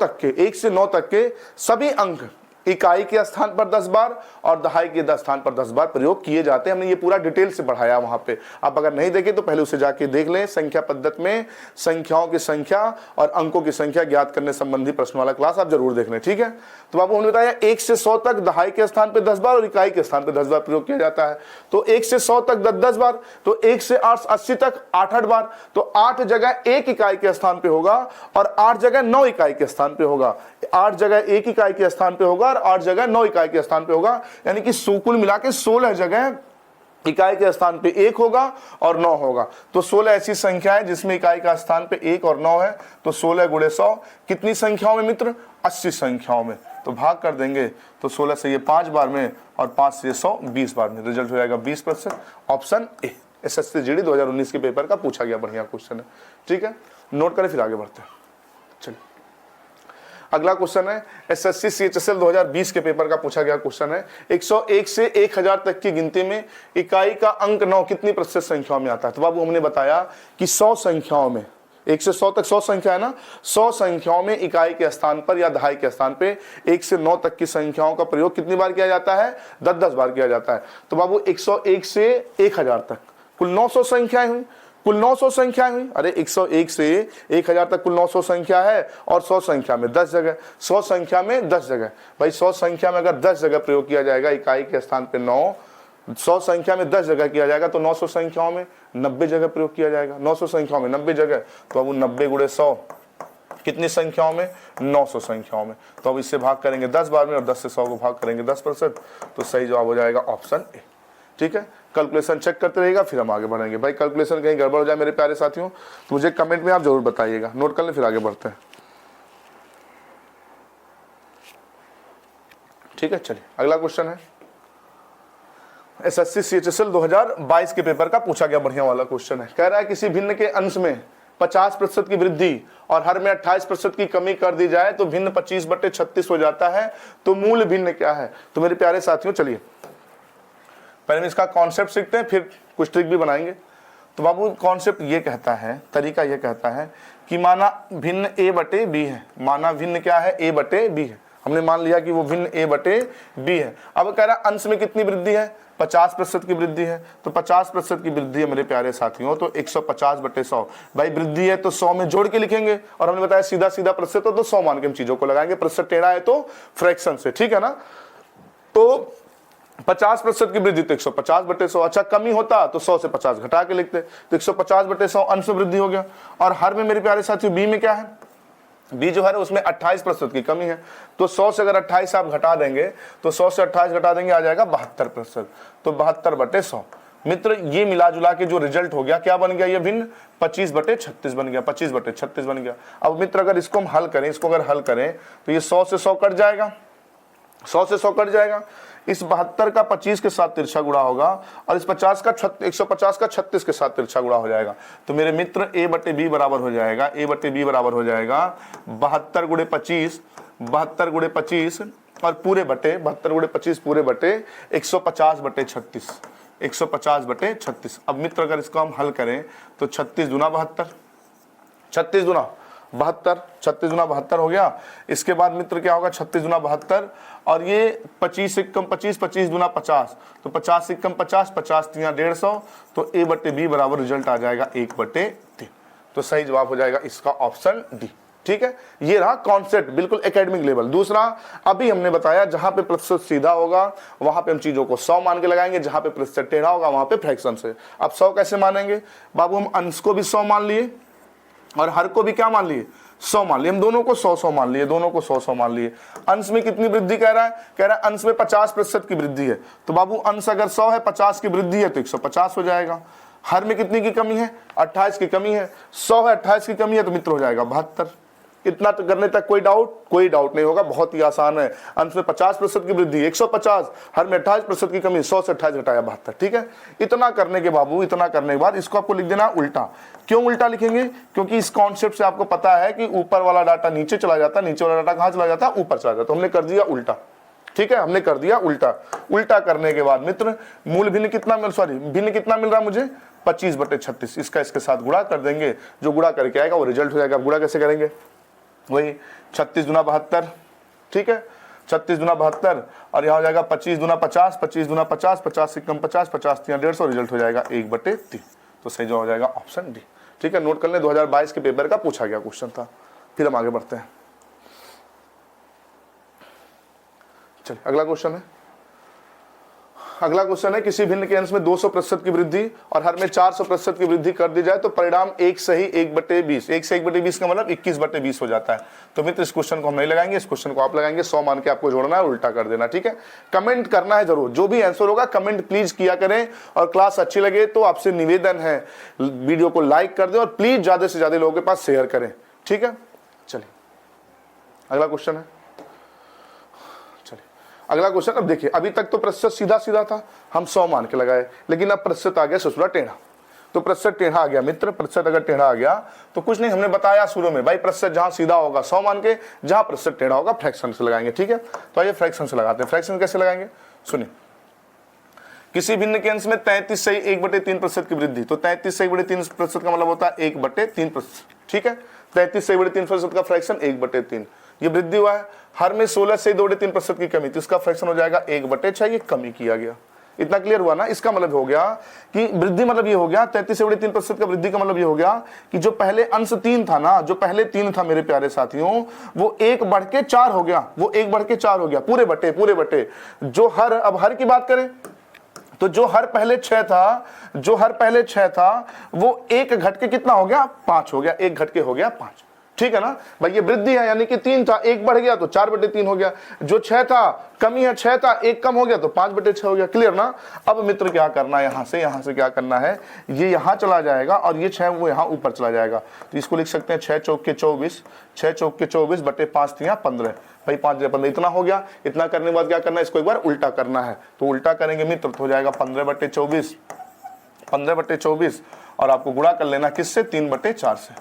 तक के सभी अंक इकाई के स्थान पर 10 बार और दहाई के स्थान पर 10 बार प्रयोग किए जाते हैं। हमने ये पूरा डिटेल से पढ़ाया वहां पे, आप अगर नहीं देखे तो पहले उसे जाके देख लें। संख्या पद्धति में संख्याओं की संख्या और अंकों की संख्या ज्ञात करने संबंधी प्रश्न वाला क्लास आप जरूर देख लें, ठीक है। तो बाबू हमने बताया 1 से 100 तक दहाई के स्थान पर 10 बार और इकाई के स्थान पर 10 बार प्रयोग किया जाता है। तो 1 से 100 तक 10 बार, तो 1 से 80 तक 8 बार, तो 8 जगह 1 इकाई के स्थान पे होगा और 8 जगह 9 इकाई के स्थान पे होगा, 8 जगह 1 इकाई के स्थान पे होगा और 8 जगह 9 इकाई के स्थान पे होगा, यानी कि कुल मिला के 16 जगह इकाई के स्थान पे 1 होगा और 9 होगा। तो 16 ऐसी संख्या है जिसमें इकाई का स्थान पे 1 और 9 है। तो 16 गुणे 100 कितनी संख्याओं में मित्र, 80 संख्याओं में। तो भाग कर देंगे तो 16 से ये 5 बार में और 5 से 100 20 बार में, रिजल्ट हो जाएगा 20%, ऑप्शन ए। एसएससी जीडी 2019 के पेपर का पूछा गया बढ़िया क्वेश्चन है, ठीक है। नोट करें, फिर आगे बढ़ते हैं। चलिए अगला क्वेश्चन है एसएससी सीएचएसएल 2020 के पेपर का पूछा गया क्वेश्चन है। 101 से 1000 तक की गिनती में इकाई का अंक 9 कितनी प्रतिशत संख्याओं में आता है। तो बाबू हमने बताया कि 100 संख्याओं में, 1 से 100 तक 100 संख्या है ना, 100 संख्याओं में इकाई के स्थान पर या दहाई के स्थान पे 1 से 9 तक की संख्याओं का प्रयोग कितनी बार किया जाता है, 10 बार किया जाता है। तो बाबू 101 से 1000 तक कुल 900 संख्याएं हुई, कुल 900 संख्याएं हुई। अरे 101 से 1000 तक कुल 900 संख्या है और 100 संख्या में 10 जगह, 100 संख्या में 10 जगह। भाई 100 संख्या में अगर 10 जगह प्रयोग किया जाएगा, इकाई के स्थान पे 9, 100 संख्या में 10 जगह किया जाएगा तो 900 संख्याओं में 90 जगह प्रयोग किया जाएगा। 900 संख्याओं में 90 जगह, तो अब 90 गुणे 100 कितनी संख्याओं में? 900 संख्याओं में। तो अब इससे भाग करेंगे 10 बार में और 10 से 100 को भाग करेंगे 10%, तो सही जवाब हो जाएगा ऑप्शन ए। ठीक है, कैलकुलेशन चेक करते रहिएगा, फिर हम आगे बढ़ेंगे। भाई कैलकुलेशन कहीं गड़बड़ हो जाए मेरे प्यारे साथियों तो मुझे कमेंट में आप जरूर बताइएगा, नोट कर लें, फिर आगे बढ़ते हैं। ठीक है, चलिए अगला क्वेश्चन है एसएससी सीएचएसएल 2022 के पेपर का पूछा गया बढ़िया वाला क्वेश्चन है। कह रहा है किसी भिन्न के अंश में 50% की वृद्धि और हर में 28% की कमी कर दी जाए तो भिन्न 25/36 हो जाता है, तो मूल भिन्न क्या है? तो मेरे प्यारे साथियों चलिए पहले हम इसका कॉन्सेप्ट सीखते हैं, फिर कुछ ट्रिक भी बनाएंगे। तो बाबू कॉन्सेप्ट ये कहता है, तरीका ये कहता है कि माना भिन्न a/b है। माना भिन्न क्या है? a/b है। हमने मान लिया कि वो भिन्न a/b है। अब कह रहा है अंश में कितनी वृद्धि है? 50% की वृद्धि है। तो 50% की वृद्धि है मेरे प्यारे साथियों, तो 150/100। भाई वृद्धि है तो 100 में जोड़ के लिखेंगे, और हमने बताया सीधा सीधा प्रतिशत हो तो 100 मान के हम चीजों को लगाएंगे। प्रतिशत टेढ़ा है तो फ्रैक्शन से, ठीक है ना। तो 50% की वृद्धि तो 150/100। अच्छा कमी होता तो 100 से 50 घटा के लिखते, तो 150/100 अंश में वृद्धि हो गया। और हर में मेरे प्यारे साथियों बी में क्या है? बी जो है उसमें 28% की कमी है। तो 100 से अगर 28 आप घटा देंगे तो 100 से 28 घटा देंगे आ जाएगा 72%। तो 72/100 मित्र ये मिला जुला के जो रिजल्ट हो गया क्या बन गया? ये भिन्न 25/36 बन गया, 25/36 बन गया। अब मित्र अगर इसको हम हल करें, इसको अगर हल करें तो ये 100 से 100 कट जाएगा, 100 से 100 कट जाएगा। इस 72 का 25 के साथ तिरछा गुणा होगा और इस 150 का 36 के साथ तिरछा गुणा हो जाएगा। तो मेरे मित्र a/b बराबर हो जाएगा, a/b बराबर हो जाएगा 72 गुणे 25, 72 गुणे 25 और पूरे बटे 72 गुणे 25 पूरे बटे 150/36, 150/36। अब मित्र अगर इसको हम हल करें तो 36 दूना 72, 36 दूना 72, 36 दूना 72 हो गया। इसके बाद मित्र क्या होगा? 36 दूना 72 और ये 25 से कम 25, 25 दूना 50, तो 50 से कम 50, 50 3 150। तो a/b बराबर रिजल्ट आ जाएगा 1/3। तो सही जवाब हो जाएगा इसका ऑप्शन डी। ठीक है, ये रहा कॉन्सेप्ट बिल्कुल एकेडमिक लेवल। दूसरा अभी हमने बताया जहां पे प्रतिशत सीधा होगा वहां पे हम चीजों को 100 मान के लगाएंगे, जहां पे प्रतिशत टेढ़ा होगा वहां पे फ्रैक्शन से। अब 100 कैसे मानेंगे बाबू? हम अंश को भी 100 मान लिए और हर को भी क्या मान लिए? 100 मान लिए। हम दोनों को 100-100 मान लिए, दोनों को 100-100 मान लिए। अंश में कितनी वृद्धि कह रहा है? कह रहा है अंश में 50% की वृद्धि है। तो बाबू अंश अगर 100 है, 50 की वृद्धि है तो 150 हो जाएगा। हर में कितनी की कमी है? 28 की कमी है। 100 है, 28 की कमी है तो मित्र हो जाएगा 72। इतना तो करने तक कोई डाउट नहीं होगा, बहुत ही आसान है। अंश में 50% की वृद्धि 150, हर में 28% की कमी, 100 से 28 घटाया 72। ठीक है, इतना करने के बाबू, इतना करने के बाद इसको आपको लिख देना उल्टा। क्यों उल्टा लिखेंगे? क्योंकि इस कॉन्सेप्ट से आपको पता है कि ऊपर वाला डाटा नीचे चला जाता है, नीचे वाला डाटा कहां चला जाता है? ऊपर चला जाता है। तो हमने कर दिया उल्टा। ठीक है, हमने कर दिया उल्टा। उल्टा करने के बाद मित्र मूल भिन्न कितना भिन्न कितना मिल रहा है मुझे? 25/36। इसका इसके साथ गुणा कर देंगे, जो गुणा करके आएगा वो रिजल्ट हो जाएगा। गुणा कैसे करेंगे? वही 36 दूना 72। ठीक है, 36 दूना 72 और यहाँ हो जाएगा 25 दूना 50, 25 दूना 50, 50 से कम 50, 50 3 150, रिजल्ट हो जाएगा 1/3। तो सही जो हो जाएगा ऑप्शन डी। ठीक है, नोट कर लें 2022 के पेपर का पूछा गया क्वेश्चन था। फिर हम आगे बढ़ते हैं। चलिए अगला क्वेश्चन है, अगला क्वेश्चन है किसी भिन्न के अंश में 200% की वृद्धि और हर में 400% की वृद्धि कर दी जाए तो परिणाम 1 सही 1/20। 1 से 1/20 का मतलब 21/20 हो जाता है। तो मित्र इस क्वेश्चन को हम नहीं लगाएंगे, इस क्वेश्चन को आप लगाएंगे। 100 मान के आपको जोड़ना है, उल्टा कर देना। ठीक है, कमेंट करना है जरूर, जो भी आंसर होगा कमेंट प्लीज किया करें। और क्लास अच्छी लगे तो आपसे निवेदन है वीडियो को लाइक कर दें और प्लीज ज्यादा से ज्यादा लोगों के पास शेयर करें। ठीक है, चलिए अगला क्वेश्चन है। अगला क्वेश्चन, अब देखिए अभी तक तो प्रतिशत सीधा सीधा था, हम 100 मान के लगाए, लेकिन अब प्रतिशत आ गया ससुरा टेढ़ा। तो प्रतिशत टेढ़ा आ गया मित्र, प्रतिशत अगर टेढ़ा आ गया तो कुछ नहीं, हमने बताया शुरू में भाई प्रतिशत जहां सीधा होगा 100 मान के, जहां प्रतिशत टेढ़ा होगा फ्रैक्शन से लगाएंगे। ठीक है, तो आइए फ्रैक्शन से लगाते हैं। फ्रैक्शन कैसे लगाएंगे सुनिए। किसी भिन्न के अंश में 33 सही 1/3% की वृद्धि, तो 33 सही 1/3% का मतलब होता है 1/3%। ठीक है, 33 सही 1/3% का फ्रैक्शन 1/3। ये वृद्धि हुआ है। हर में 16 से 2/3% की कमी, तो इसका फ्रैक्शन हो जाएगा 1/6। ये कमी किया गया, इतना क्लियर हुआ ना। इसका मतलब हो गया कि वृद्धि मतलब ये हो गया 33 से बड़े 3% का वृद्धि का मतलब ये हो गया कि जो पहले अंश 3 था ना, जो पहले 3 था मेरे प्यारे साथियों, वो 1 बढ़ के 4 हो गया, वो 1 बढ़ के 4 हो गया, पूरे बटे जो हर, अब हर की बात करें तो जो हर पहले 6 था, जो हर पहले 6 था वो 1 घट के कितना हो गया, 5 हो गया, 1 घट के हो गया 5। ठीक है ना भाई, ये वृद्धि है, यानी कि 3 था, 1 बढ़ गया तो 4/3 हो गया, जो 6 था कमी है, 6 था 1 कम हो गया तो 5/6 हो गया। क्लियर ना। अब मित्र क्या करना है, यहां से क्या करना है, ये यहां चला जाएगा और ये 6 वो यहां ऊपर चला जाएगा, तो इसको लिख सकते हैं 6 चौक के 24, 6 चौक के 24 बटे 5 3 15 भाई, 5 15 इतना हो गया। इतना करने के बाद क्या करना है, इसको एक बार उल्टा करना है, तो उल्टा करेंगे मित्र तो हो जाएगा 15/24, 15/24 और आपको गुणा कर लेना किससे, 3/4 से।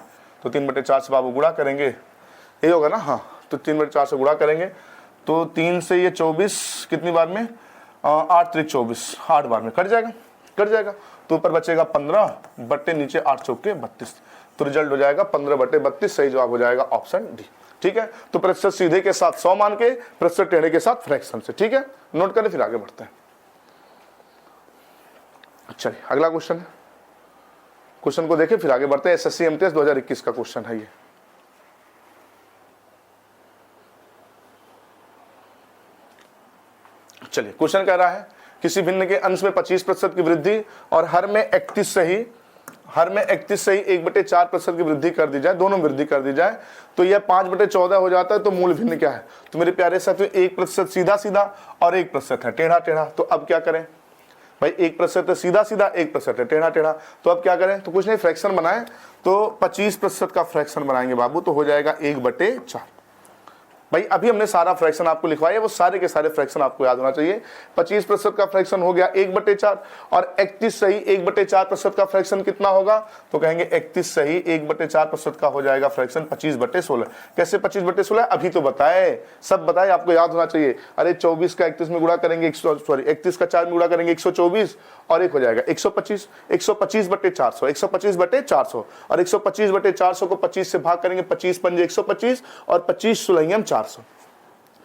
तो 3/4 से बाबू गुणा करेंगे, ये होगा ना, हाँ, तो 3/4 से गुणा करेंगे तो 3 से ये 24 कितनी बार में, 8 3 24, 8 बार में कट जाएगा, तो ऊपर बचेगा 15 बट्टे नीचे 8 चौक के 32, तो रिजल्ट हो जाएगा 15/32। सही जवाब हो जाएगा ऑप्शन डी। ठीक है, तो प्रतिशत सीधे के साथ 100 मान के, प्रतिशत टेढ़े के साथ फ्रैक्शन से। ठीक है, नोट करें फिर आगे बढ़ते हैं। चलिए अगला क्वेश्चन है, क्वेश्चन को देखें फिर आगे बढ़ते हैं। एसएससी एमटीएस 2021 का क्वेश्चन है ये। चलिए क्वेश्चन कह रहा है किसी भिन्न के अंश में 25% की वृद्धि और हर में 31 से ही 1/4% की वृद्धि कर दी जाए, दोनों वृद्धि कर दी जाए, तो यह 5/14 हो जाता है। तो मूल भिन्न क्या है, तो मेरे प्यारे साथियों 1% सीधा सीधा और 1% है टेढ़ा टेढ़ा। तो अब क्या करें भाई, 1% है सीधा सीधा, 1% है टेढ़ा टेढ़ा, तो अब क्या करें, तो कुछ नहीं, फ्रैक्शन बनाएं, तो 25% का फ्रैक्शन बनाएंगे बाबू, तो हो जाएगा 1/4। भाई अभी हमने सारा फ्रैक्शन आपको लिखवाया, वो सारे के सारे फ्रैक्शन आपको याद होना चाहिए। 25% का फ्रैक्शन हो गया 1/4 और 31 सही 1/4% का फ्रैक्शन कितना होगा, तो कहेंगे 31 सही 1/4% का हो जाएगा फ्रैक्शन 25/16। कैसे 25/16, अभी तो बताए, सब बताए, आपको याद होना चाहिए। अरे 24 का 31 में गुणा करेंगे, 31 का 4 में गुणा करेंगे 124 और एक हो जाएगा 125, 125/400, 125/400 और 125/400 को 25 से भाग करेंगे, 25 पंजे 125 और 25 सुलहियम 400,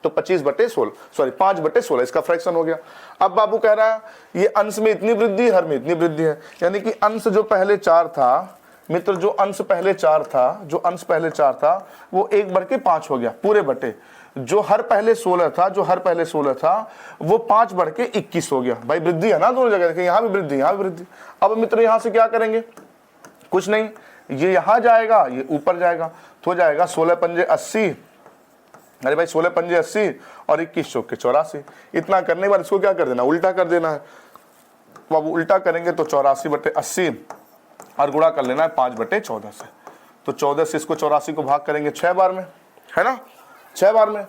तो 25/16, सॉरी 5/16 इसका फ्रैक्शन हो गया। अब बाबू कह रहा है ये अंश में इतनी वृद्धि, हर में इतनी वृद्धि है, यानी कि अंश जो पहले 4 था मित्र, जो अंश पहले 4 था वो 1 बढ़ के 5 हो गया पूरे बटे, जो हर पहले 16 था वो 5 बढ़ के 21 हो गया। भाई वृद्धि है ना दोनों जगह, देखिए यहाँ भी वृद्धि, यहाँ भी वृद्धि। अब मित्र यहाँ से क्या करेंगे, कुछ नहीं, ये यहाँ जाएगा, ये ऊपर जाएगा, तो हो जाएगा 16 पंजे 80, अरे भाई 16 पंजे 80 और 21 चौके 84। इतना करने के बाद इसको क्या कर देना, उल्टा कर देना है बाबू। उल्टा करेंगे तो 84/80 और गुणा कर लेना है 5/14 से। तो 14 से इसको 84 को भाग करेंगे 6 बार में, है ना, 6 बार में,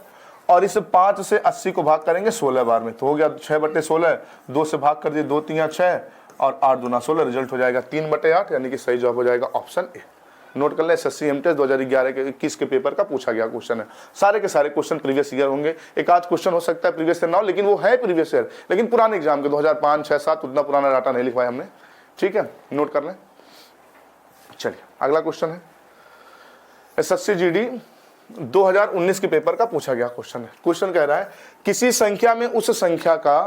और इस 5 से 80 को भाग करेंगे 16 बार में, तो हो गया 6/16, 2 से भाग कर दिए, 2 3 6 और 8 दूना 16, रिजल्ट हो जाएगा 3/8, यानी कि सही जवाब हो जाएगा ऑप्शन ए। नोट कर ले, एसएससी एमटीएस 2011 के 21 के पेपर का पूछा गया क्वेश्चन है। सारे के सारे क्वेश्चन प्रीवियस ईयर होंगे, एक आध क्वेश्चन हो सकता है प्रीवियस ईयर ना हो, लेकिन वो है प्रीवियस ईयर, लेकिन पुराने एग्जाम के 2005 6 7 उतना पुराना डाटा नहीं लिखवाया हमने। ठीक है, नोट कर लें। चलिए अगला क्वेश्चन है, एसएससी जीडी 2019 के पेपर का पूछा गया क्वेश्चन है। क्वेश्चन कह रहा है किसी संख्या में उस संख्या का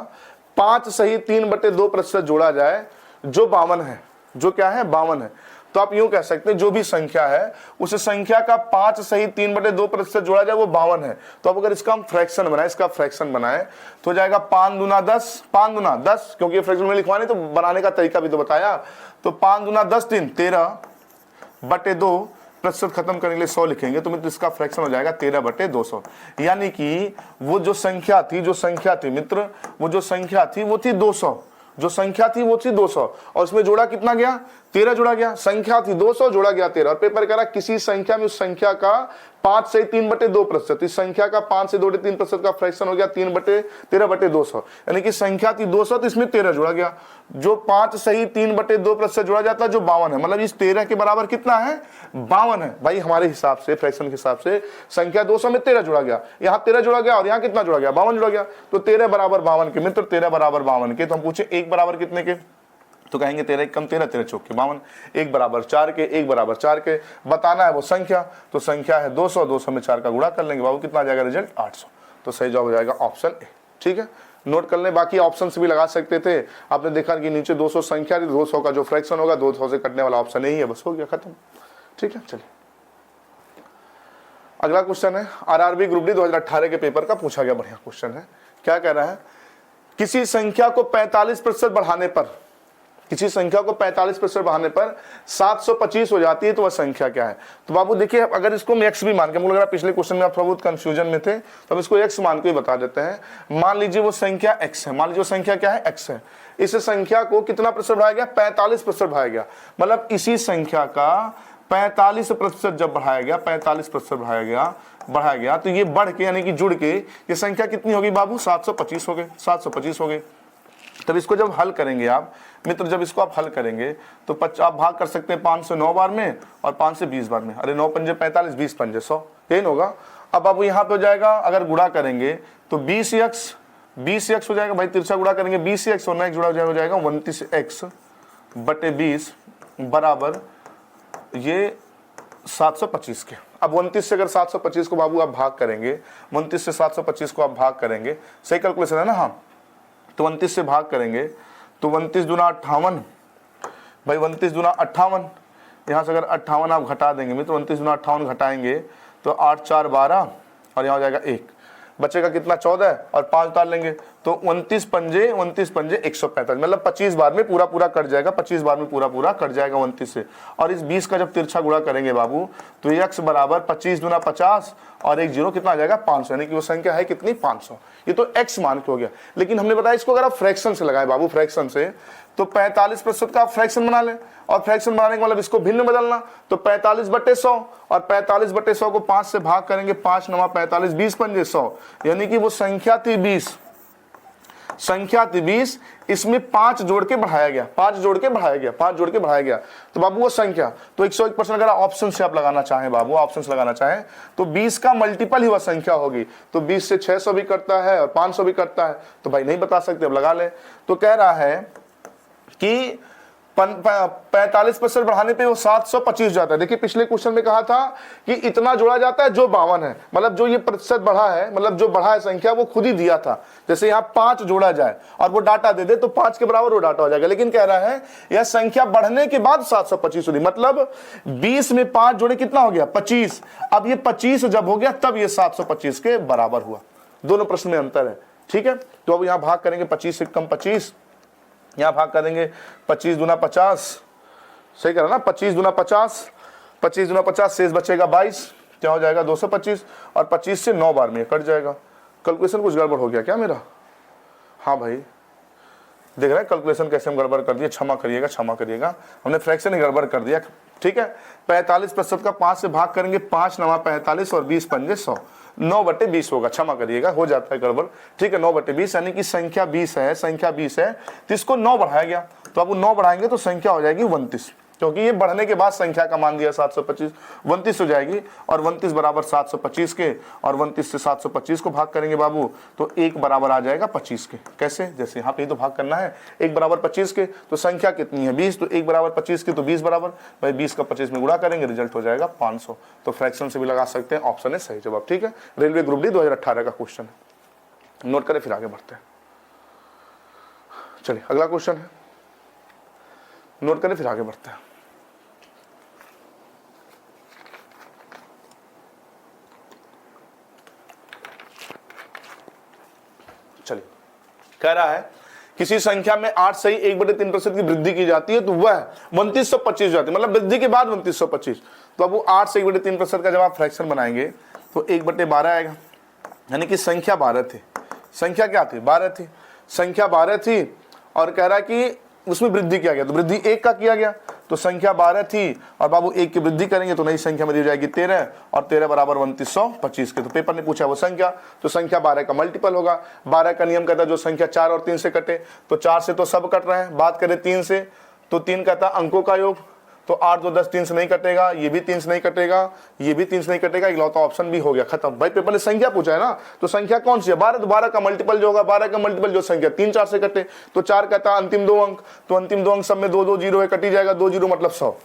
5 सही 3/2% जोड़ा जाए जो 52 है, जो क्या है 52 है। तो आप यूं कह सकते हैं जो भी संख्या है उस संख्या का 5 सही 3/2% जोड़ा जाए वो 52 है। तो अब अगर इसका हम फ्रैक्शन बनाए, इसका फ्रैक्शन बनाए तो हो जाएगा 5 दूना 10, 5 दूना 10, क्योंकि फ्रैक्शन में लिखवाने तो बनाने का तरीका भी तो बताया। तो 5 दूना 10 3 13/2, प्रतिशत खत्म करने के लिए 100 लिखेंगे, तो मित्र इसका फ्रैक्शन हो जाएगा 13/200। यानी कि वो जो संख्या थी मित्र, वो जो संख्या थी वो थी 200, जो संख्या थी वो थी 200 और उसमें जोड़ा कितना गया, 13 जोड़ा गया। संख्या थी 200, जोड़ा गया 13। और पेपर कह रहा किसी संख्या में उस संख्या का 5 से 3/2%, इस संख्या का 5 से 2/3% का फ्रैक्शन हो गया 13/200, यानी कि संख्या थी 200 तो इसमें 13 जोड़ा गया। जो 5 सही 3/2% जोड़ा जाता है जो 52 है, मतलब इस 13 के बराबर कितना है, 52 है। भाई हमारे हिसाब से, फ्रैक्शन के हिसाब से संख्या 200 में 13 जोड़ा गया, यहाँ 13 जोड़ा गया और यहाँ कितना जोड़ा गया, 52 जोड़ा गया। तो 13 बराबर 52 के मित्र, 13 बराबर 52 के। तो हम पूछे 1 बराबर कितने के, तो कहेंगे 13 कम 13, 13 चौक के 52, 1 बराबर 4 के, 1 बराबर 4 के। बताना है वो संख्या, तो संख्या है 200, 200 में 4 का गुणा कर लेंगे बाबू, कितना आ जाएगा रिजल्ट 800। तो सही जवाब हो जाएगा ऑप्शन ए। ठीक है, नोट कर लें। बाकी ऑप्शन भी लगा सकते थे, आपने देखा कि नीचे 200 संख्या, 200 का जो फ्रैक्शन होगा 200 से कटने वाला ऑप्शन नहीं है, बस हो गया खत्म। ठीक है, चलिए अगला क्वेश्चन है आरआरबी ग्रुप डी 2018 के पेपर का पूछा गया, बढ़िया क्वेश्चन है। क्या कह रहा है, किसी संख्या को 45% बढ़ाने पर, किसी संख्या को 45% बढ़ाने पर 725 हो जाती है, तो वह संख्या क्या है। तो बाबू देखिए, अगर इसको हम x भी मान के, मुझे लग रहा है पिछले क्वेश्चन में आप थोड़ा बहुत कंफ्यूजन में थे, तो हम इसको x मान के ही बता देते हैं। मान लीजिए वो संख्या x है, मान लीजिए वो संख्या क्या है, x है। इस संख्या को कितना प्रतिशत बढ़ाया गया, 45% बढ़ाया गया। मतलब इसी संख्या का 45% जब बढ़ाया गया, 45% बढ़ाया गया, तो ये बढ़ के यानी कि जुड़ के ये संख्या कितनी होगी बाबू, 725 हो गई, 725 हो गई। तब इसको जब हल करेंगे आप मित्र, जब इसको आप हल करेंगे तो आप भाग कर सकते हैं 5 से 9 बार में और 5 से 20 बार में। अरे 9 पंजे 45, 20 पंजे 100, यही होगा। अब बाबू यहाँ पे हो जाएगा, अगर गुणा करेंगे तो 20x हो जाएगा भाई, तिरछा गुणा करेंगे 20x और 9 जुड़ा हो जाएगा 29x बटे 20 बराबर ये 725 के। अब 29 से अगर 725 को बाबू आप भाग करेंगे, 29 से 725 को आप भाग करेंगे, सही कैलकुलेशन है ना, हाँ। तो 29 से भाग करेंगे तो 29 दूना 58 भाई, 29 दूना 58, यहाँ से अगर 58 आप घटा देंगे मित्र, 29 दूना 58 घटाएंगे तो 8 4 12 और यहाँ हो जाएगा 1, बचेगा कितना 14 और 5 उतार लेंगे तो 29 पंजे 145, मतलब 25 बार में पूरा कट जाएगा, 25 बार में पूरा कट जाएगा 29 से। और इस 20 का जब तिरछा गुणा करेंगे बाबू तो x बराबर 25 दूना 50 और 1 0 कितना आ जाएगा 500, यानी कि वो संख्या है कितनी 500। ये तो x मान के हो गया। लेकिन हमने बताया इसको अगर आप फ्रैक्शन से लगाए बाबू, फ्रैक्शन से, तो 45% का आप फ्रैक्शन बना लें, और फ्रैक्शन बनाने का मतलब इसको भिन्न बदलना, तो 45/100 और 45/100 को 5 से भाग करेंगे, 5 9 45, 20 पंजे 100, यानी कि वो संख्या थी 20, संख्या थी 20, इसमें 5 जोड़ के बढ़ाया गया, 5 जोड़ के बढ़ाया गया, तो बाबू वो संख्या, तो 101% अगर ऑप्शन से आप लगाना चाहें बाबू, ऑप्शन से लगाना चाहें तो 20 का मल्टीपल ही वह संख्या होगी। तो 20 से 600 भी करता है और 500 भी करता है, तो भाई नहीं बता सकते, अब लगा ले। तो कह रहा है कि 45% बढ़ाने पे वो 725 जाता है। देखिए पिछले क्वेश्चन में कहा था कि इतना जोड़ा जाता है जो 52 है, मतलब जो ये प्रतिशत बढ़ा है, मतलब जो बढ़ा है संख्या वो खुद ही दिया था। जैसे यहाँ 5 जोड़ा जाए और वो डाटा दे दे तो 5 के बराबर वो डाटा हो जाएगा। लेकिन कह रहा है यह संख्या बढ़ने के बाद 725 हुई, मतलब 20 में 5 जोड़े कितना हो गया 25। अब ये 25 जब हो गया तब ये 725 के बराबर हुआ। दोनों प्रश्न में अंतर है, ठीक है। तो अब यहाँ भाग करेंगे 25 से कम 25, यहाँ भाग करेंगे 25 दूना 50, सही करा ना, 25 दूना 50, 25 दूना 50, शेष बचेगा 22, क्या हो जाएगा 225, और 25 से 9 बार में कट जाएगा। कैलकुलेशन कुछ गड़बड़ हो गया क्या मेरा, हाँ भाई देख रहे हैं कैलकुलेशन कैसे हम गड़बड़ कर दिए, क्षमा करिएगा, हमने फ्रैक्शन ही गड़बड़ कर दिया, ठीक है। 45% का 5 से भाग करेंगे, 5 9 45 और 20 पंजे 100, 9/20 होगा, क्षमा करिएगा हो जाता है गड़बड़, ठीक है। 9/20 यानी कि संख्या 20 है, तो इसको 9 बढ़ाया गया, तो अब वो 9 बढ़ाएंगे तो संख्या हो जाएगी 29, क्योंकि ये बढ़ने के बाद संख्या का मान दिया 725, 29 हो जाएगी। और 29 बराबर 725 के, और 29 से 725 को भाग करेंगे बाबू तो 1 बराबर आ जाएगा 25 के। कैसे, जैसे यहाँ पे ही तो भाग करना है, 1 बराबर 25 के, तो संख्या कितनी है 20, तो 1 बराबर 25 के तो 20 बराबर, भाई 20 का 25 में गुणा करेंगे, रिजल्ट हो जाएगा 500। तो फ्रैक्शन से भी लगा सकते हैं, ऑप्शन है सही जवाब, ठीक है। रेलवे ग्रुप डी 2018 का क्वेश्चन है, नोट करें फिर आगे बढ़ते हैं। चलिए अगला क्वेश्चन है, नोट करें फिर आगे बढ़ते हैं। चलिए कह रहा है किसी संख्या में 8 सही 1/3% की वृद्धि की जाती है तो वह 2925 जाती है, मतलब वृद्धि के बाद 2925। तो अब वो 8 से 1/3% का जब आप फ्रैक्शन बनाएंगे तो 1/12 आएगा, यानी कि संख्या 12 थी, संख्या क्या थी 12 थी, संख्या 12 थी, और कह रहा है कि उसमें वृद्धि किया गया तो वृद्धि 1 का किया गया, तो संख्या 12 थी और बाबू 1 की वृद्धि करेंगे तो नई संख्या में दी जाएगी 13, और 13 बराबर 2925 के। तो पेपर ने पूछा वो संख्या, तो संख्या 12 का मल्टीपल होगा। 12 का नियम कहता है जो संख्या 4 और 3 से कटे, तो 4 से तो सब कट रहे हैं, बात करें 3 से तो 3 कहता है अंकों का योग, तो 8 2 10 3 से नहीं कटेगा, ये भी 3 से नहीं कटेगा, ये भी 3 से नहीं कटेगा, इकलौता ऑप्शन भी हो गया खत्म। भाई पेपर ने संख्या पूछा है ना, तो संख्या कौन सी है 12, तो 12 का मल्टीपल जो होगा, 12 का मल्टीपल जो संख्या 3 4 से कटे, तो 4 कहता है अंतिम 2 अंक, तो अंतिम 2 अंक सब में 2 2 0 है, कटी जाएगा 2 0 मतलब 100,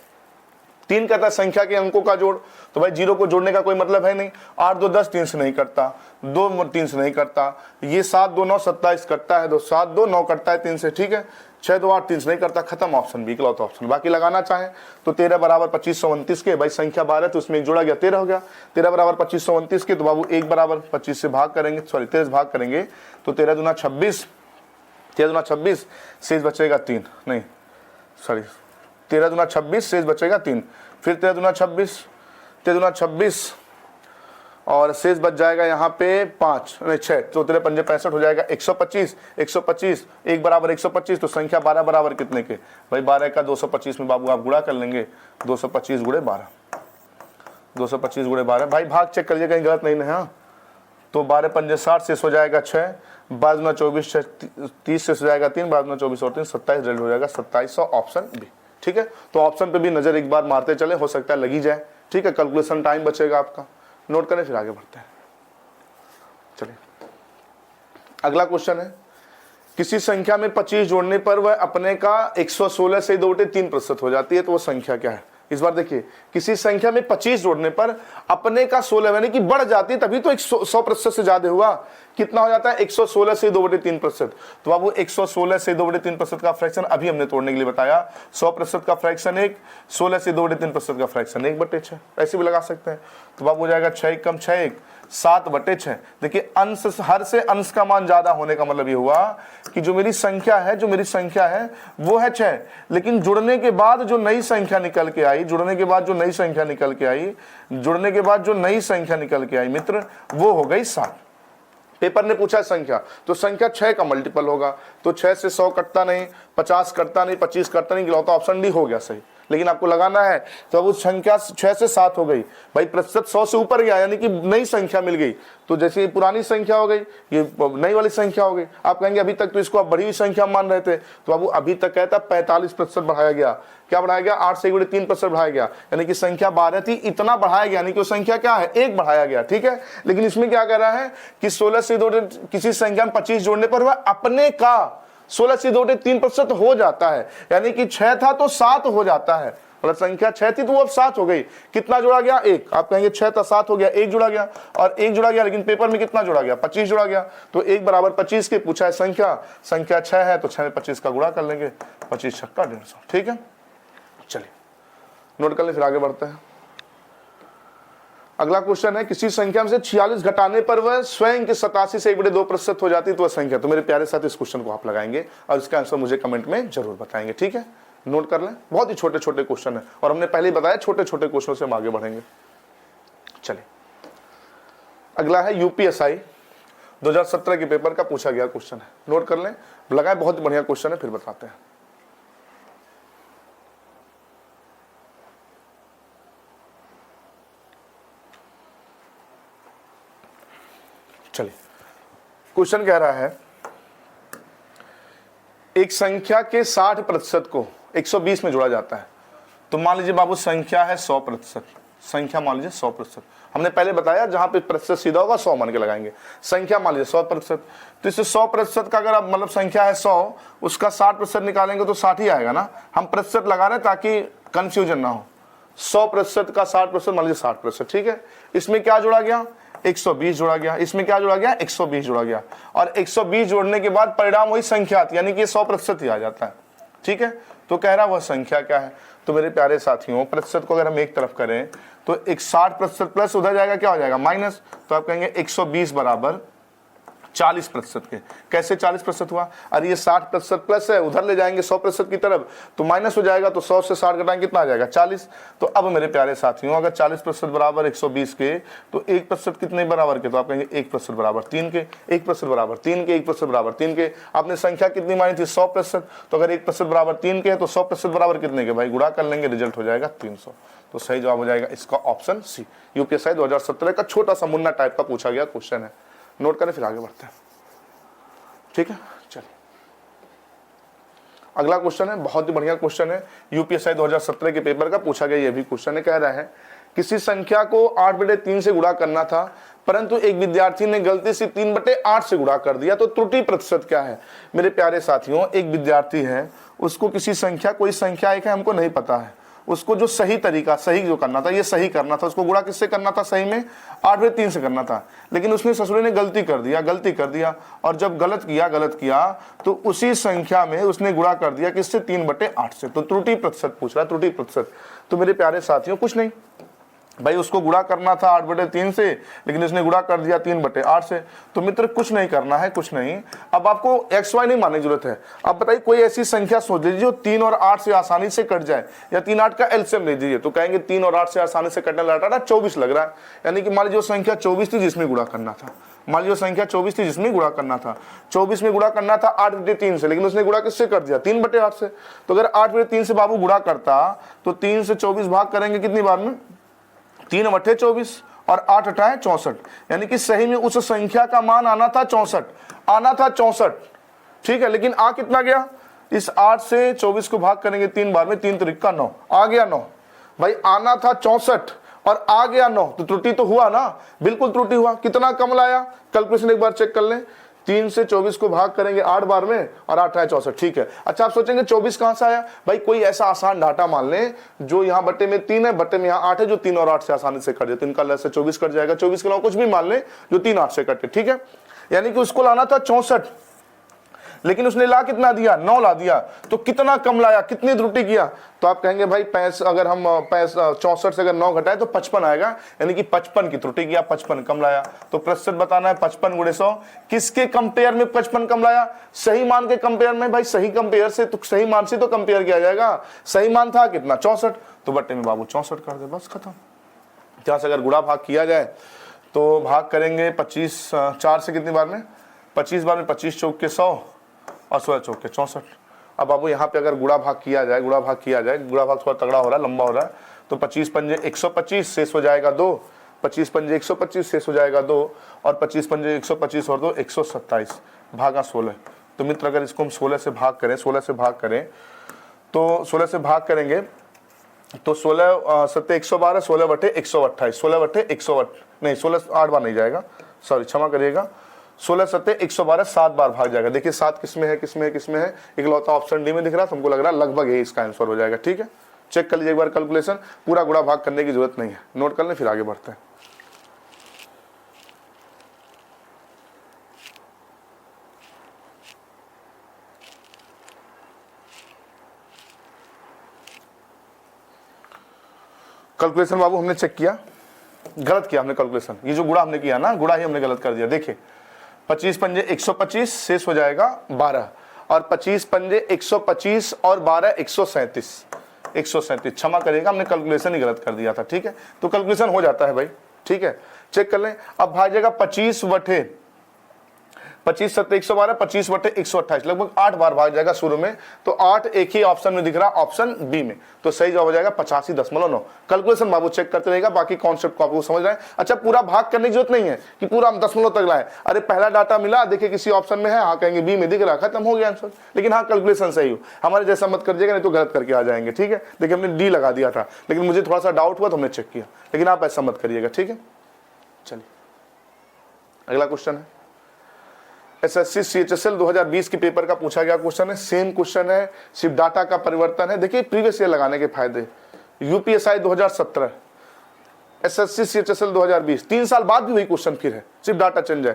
3 कहता है संख्या के अंकों का जोड़, तो भाई 0 को जोड़ने का कोई मतलब है नहीं। 8 2 10 3 से नहीं कटता, 2 3 से नहीं कटता, ये 7 2 9 27 कटता है, तो 7 2 9 कटता है 3 से, ठीक है। 6 2 8 3 से नहीं करता, खत्म, ऑप्शन बी इकलौता ऑप्शन। बाकी लगाना चाहें तो 13 बराबर 2529 के, भाई संख्या 12 तो उसमें एक जोड़ा गया 13 हो गया। 13 बराबर 2529 के, तो बाबू 1 बराबर 25 से भाग करेंगे, सॉरी 13 से भाग करेंगे तो 13 दूना 26, 13 दूना 26, शेष बचेगा 3, नहीं सॉरी 13 दूना 26, शेष बचेगा 3, फिर 13 दूना 26, 13 दूना 26 और शेष बच जाएगा यहाँ पे 5 नहीं 6, तो 13 पंजे 65 हो जाएगा 125, 125 1 बराबर 125, तो संख्या 12 बराबर कितने के, भाई 12 का 225 में बाबू आप गुणा कर लेंगे, 225 गुणे 12, 225 गुणे 12, भाई भाग चेक करिए कहीं गलत नहीं है। हाँ, तो 12 पंजे 60, शेष हो जाएगा 6, 12 दूना 24 30, शेष हो जाएगा 3, 12 दूना 24 और 3 27, रेल हो जाएगा 2700, ऑप्शन बी, ठीक है। तो ऑप्शन पे भी नजर एक बार मारते चले, हो सकता है लगी जाए, ठीक है। कैलकुलेशन टाइम बचेगा आपका, नोट करें फिर आगे बढ़ते हैं। चलिए अगला क्वेश्चन है, किसी संख्या में 25 जोड़ने पर वह अपने का 116 से 2/3% हो जाती है, तो वो संख्या क्या है। इस बार देखिए, किसी संख्या में 25 जोड़ने पर अपने का 16 यानी कि बढ़ जाती है, तभी तो 100% से ज्यादा हुआ, कितना हो जाता है 116 से 2/3%। तो बाबू 116 से 2/3% का फ्रैक्शन अभी हमने तोड़ने के लिए बताया, 100% का फ्रैक्शन 1, 16 से 2/3% का फ्रैक्शन 1/6, ऐसे भी लगा सकते हैं। तो बाबू हो जाएगा 6 कम 6 1 7/6। देखिए अंश, हर से अंश का मान ज्यादा होने का मतलब ये हुआ कि जो मेरी संख्या है वो है 6, लेकिन जुड़ने के बाद जो नई संख्या निकल के आई, जुड़ने के बाद जो नई संख्या निकल के आई मित्र, वो हो गई 7। पेपर ने पूछा संख्या, तो संख्या 6 का मल्टीपल होगा, तो 6 से 100 कटता नहीं, 50 कटता नहीं, 25 कटता नहीं, इकलौता ऑप्शन डी हो गया सही। लेकिन आपको लगाना है, तो अब उस संख्या 6 से 7 हो गई, भाई प्रतिशत 100 से ऊपर गया, यानी कि नई संख्या मिल गई। तो जैसे ये पुरानी संख्या हो गई, ये नई वाली संख्या हो गई। आप कहेंगे अभी तक तो इसको आप बड़ी हुई संख्या मान रहे थे, तो बाबू अभी तक कहता 45% बढ़ाया गया। क्या बढ़ाया गया, 8 से 3% बढ़ाया गया, यानी कि संख्या 12 थी, इतना बढ़ाया गया, यानी कि वो संख्या क्या है 1 बढ़ाया गया, ठीक है। लेकिन इसमें क्या कह रहा है कि 16 से 2 किसी संख्या में 25 जोड़ने पर वह अपने का 16 से 2/3% हो जाता है, यानी कि 6 था तो 7 हो जाता है, मतलब संख्या 6 थी तो वो अब 7 हो गई। कितना जोड़ा गया 1, आप कहेंगे 6 था 7 हो गया, 1 जुड़ा गया और 1 जुड़ा गया, लेकिन पेपर में कितना जोड़ा गया 25 जुड़ा गया। तो 1 बराबर 25 के पूछा है संख्या 6 है, तो 6 में 25 का गुणा कर लेंगे, 25 छक्का 150, ठीक है। चलिए नोट कर ले, फिर आगे बढ़ते हैं। अगला क्वेश्चन है, किसी संख्या में से 46 घटाने पर वह स्वयं के 87 से 1/2% हो जाती है, तो वह संख्या। तो मेरे प्यारे साथ इस क्वेश्चन को आप लगाएंगे और इसका आंसर मुझे कमेंट में जरूर बताएंगे, ठीक है। नोट कर लें, बहुत ही छोटे छोटे क्वेश्चन है और हमने पहले ही बताया छोटे छोटे क्वेश्चनों से हम आगे बढ़ेंगे। चलिए अगला है यूपीएसआई 2017 के पेपर का पूछा गया क्वेश्चन है, नोट कर लें, लगाएं, बहुत ही बढ़िया क्वेश्चन है, फिर बताते हैं। चलिए क्वेश्चन कह रहा है, एक संख्या के 60% को 120 में जोड़ा जाता है। तो मान लीजिए बाबू संख्या है 100%, संख्या मान लीजिए 100%। हमने पहले बताया जहां पे प्रतिशत सीधा होगा 100 मान के लगाएंगे। संख्या मान लीजिए 100%, तो इससे 100% का अगर आप मतलब संख्या है 100, उसका 60% निकालेंगे तो 60 ही आएगा ना। हम प्रतिशत लगा रहे हैं ताकि कंफ्यूजन ना हो। 100% का 60% मान लीजिए 60%, ठीक है। इसमें क्या जोड़ा गया 120 जोड़ा गया, इसमें क्या जोड़ा गया 120 जोड़ा गया, और 120 जोड़ने के बाद परिणाम वही संख्या आती है, यानी कि 100% ही आ जाता है, ठीक है। तो कह रहा वह संख्या क्या है। तो मेरे प्यारे साथियों, प्रतिशत को अगर हम एक तरफ करें तो एक 60% प्लस उधर जाएगा, क्या हो जाएगा माइनस। तो आप कहेंगे 120 बराबर 40% के। कैसे 40% हुआ, अरे ये 60% प्लस है, उधर ले जाएंगे 100% की तरफ तो माइनस हो जाएगा, तो 100 से 60 घटाएंगे कितना आ जाएगा 40। तो अब मेरे प्यारे साथियों, अगर 40% बराबर 120 के, तो 1% कितने बराबर के, तो आप कहेंगे 1% बराबर 3 के, 1% बराबर 3 के, 1% बराबर 3 के। आपने संख्या कितनी मानी थी 100%, तो अगर 1% बराबर 3 के है तो 100% बराबर कितने के, भाई गुणा कर लेंगे, रिजल्ट हो जाएगा 300। तो सही जवाब हो जाएगा इसका ऑप्शन सी। यूपीएसआई 2017 का छोटा सा मुन्ना टाइप का पूछा गया क्वेश्चन है, नोट करें, फिर आगे बढ़ते हैं, ठीक है। चलिए अगला क्वेश्चन है, बहुत ही बढ़िया क्वेश्चन है, यूपीएसआई 2017 के पेपर का पूछा गया ये भी क्वेश्चन है। कह रहा है किसी संख्या को 8/3 से गुणा करना था, परंतु एक विद्यार्थी ने गलती से 3/8 से गुणा कर दिया, तो त्रुटि प्रतिशत क्या है। मेरे प्यारे साथियों, एक विद्यार्थी है, उसको किसी संख्या, कोई संख्या एक है हमको नहीं पता है, उसको जो सही तरीका, सही जो करना था, ये सही करना था, उसको गुणा किससे करना था? सही में 8/3 से करना था। लेकिन उसने ससुरे ने गलती कर दिया, और जब गलत किया तो उसी संख्या में उसने गुणा कर दिया किससे? 3/8 से। तो त्रुटि प्रतिशत पूछ रहा है, त्रुटि प्रतिशत। तो मेरे प्यारे साथियों, कुछ नहीं भाई, उसको गुणा करना था 8/3 से, लेकिन इसने गुणा कर दिया 3/8 से। तो मित्र कुछ नहीं करना है, कुछ नहीं। अब आपको XY नहीं मानने की जरूरत है। अब बताइए कोई ऐसी संख्या सोच लीजिए जो 3 और 8 से आसानी से कट जाए, या 3 8 का एलसीएम ले लीजिए, तो कहेंगे 3 और 8 से आसानी से कटने लगा 24 लग रहा है। यानी कि मान लीजिए संख्या 24 थी जिसमें गुणा करना था, मान लीजिए संख्या 24 थी जिसमें गुणा करना था, 24 में गुणा करना था 8/3 से, लेकिन उसने गुणा किससे कर दिया? 3/8 से। तो अगर 8/3 से बाबू गुणा करता तो 3 से 24 भाग करेंगे कितनी बार में? 3/24 और 8 8 64। यानी कि सही में उस संख्या का मान आना था 64, ठीक है। लेकिन आ कितना गया? इस 8 से 24 को भाग करेंगे 3 बार में, 3 त्रिका 9, आ गया 9। भाई आना था 64 और आ गया 9, तो त्रुटि तो हुआ ना, बिल्कुल त्रुटि हुआ। कितना कम लाया? कैलकुलेशन एक बार चेक कर लें। 3 से 24 को भाग करेंगे 8 बार में और 8 8 64, ठीक है। अच्छा आप सोचेंगे 24 कहां से आया? भाई कोई ऐसा आसान डाटा मान लें जो यहाँ बट्टे में 3 है, बट्टे में यहाँ 8 है, जो 3 और 8 से आसानी से कट जाए, तो इनका लस से 24 कट जाएगा। 24 के अलावा कुछ भी मान लें जो 3 8 से कटे, ठीक है। यानी कि उसको लाना था 64, लेकिन उसने ला कितना दिया? 9 ला दिया। तो कितना कम लाया, कितनी त्रुटि किया? तो आप कहेंगे भाई अगर हम 64 से अगर 9 घटाए तो 55 आएगा, यानी कि 55 की त्रुटि किया, 55 कम लाया। तो प्रतिशत बताना है 55 × 100। किसके कंपेयर में 55 कम लाया? सही मान के कंपेयर में। भाई सही कंपेयर से तो सही मान से तो कंपेयर किया जाएगा। सही मान था कितना? 64, तो बट्टे में बाबू 64 कर दे, बस खत्म। यहाँ से अगर गुणा भाग किया जाए तो भाग करेंगे 25 4 से कितनी बार में? 25 बार में, 25 चौक के 100 और 16 चौक के 64। अब बाबू यहाँ पे अगर गुणा भाग किया जाए, गुणा भाग थोड़ा तगड़ा हो रहा है, लंबा हो रहा है। तो 25 पंजे 125, शेष हो जाएगा 2, 25 पंजे 125, शेष हो जाएगा 2, और 25 पंजे 125 और 2 127 भागा 16। तो मित्र अगर इसको हम 16 से भाग करें, तो 16 से भाग करेंगे तो 16 7 112, 16/128, 16/128 नहीं, 16 8 बार नहीं जाएगा, सॉरी क्षमा करिएगा, 16 7 112 7 बार भाग जाएगा। देखिए 7 किसमें है? इकलौता ऑप्शन डी में दिख रहा है, हमको लग रहा है लगभग यही इसका आंसर हो जाएगा, ठीक है। चेक कर लीजिए एक बार कैलकुलेशन, पूरा गुणा भाग करने की जरूरत नहीं है, नोट कर लें फिर आगे बढ़ते हैं। कैलकुलेशन बाबू हमने चेक किया, गलत किया हमने कैलकुलेशन। ये जो गुणा हमने किया ना, गुणा ही हमने गलत कर दिया। देखिए 25 पंजे 125, शेष हो जाएगा 12, और 25 पंजे 125 और 12 137, क्षमा करिएगा हमने कैलकुलेशन ही गलत कर दिया था, ठीक है। तो कैलकुलेशन हो जाता है भाई, ठीक है। चेक कर लें। अब भागेगा 25 7 112, 25/128, लगभग 8 बार भाग जाएगा शुरू में। तो 8 एक ही ऑप्शन में दिख रहा, ऑप्शन बी में। तो सही जवाब हो जाएगा 85.9। कैलकुलेशन बाबू चेक करते रहेगा, बाकी कॉन्सेप्ट को आपको समझ रहे हैं। अच्छा पूरा भाग करने की जरूरत नहीं है कि पूरा हम दशमलव तक लाए। अरे पहला डाटा मिला, देखिए किसी ऑप्शन में है, हाँ कहेंगे बी में दिख रहा, खत्म हो गया आंसर। लेकिन हाँ कैलकुलेशन सही हो, हमारे जैसा मत करिएगा, नहीं तो गलत करके आ जाएंगे, ठीक है। देखिए हमने डी लगा दिया था, लेकिन मुझे थोड़ा सा डाउट हुआ तो हमने चेक किया, लेकिन आप ऐसा मत करिएगा, ठीक है। चलिए अगला क्वेश्चन है एसएससी सीएचएसएल 2020 के पेपर का पूछा गया क्वेश्चन है। सेम क्वेश्चन है, सिर्फ डाटा का परिवर्तन है। देखिए प्रीवियस ईयर लगाने के फायदे। यूपीएसआई 2017, एसएससी सीएचएसएल 2020, 3 साल बाद भी वही क्वेश्चन फिर है, सिर्फ डाटा चेंज है।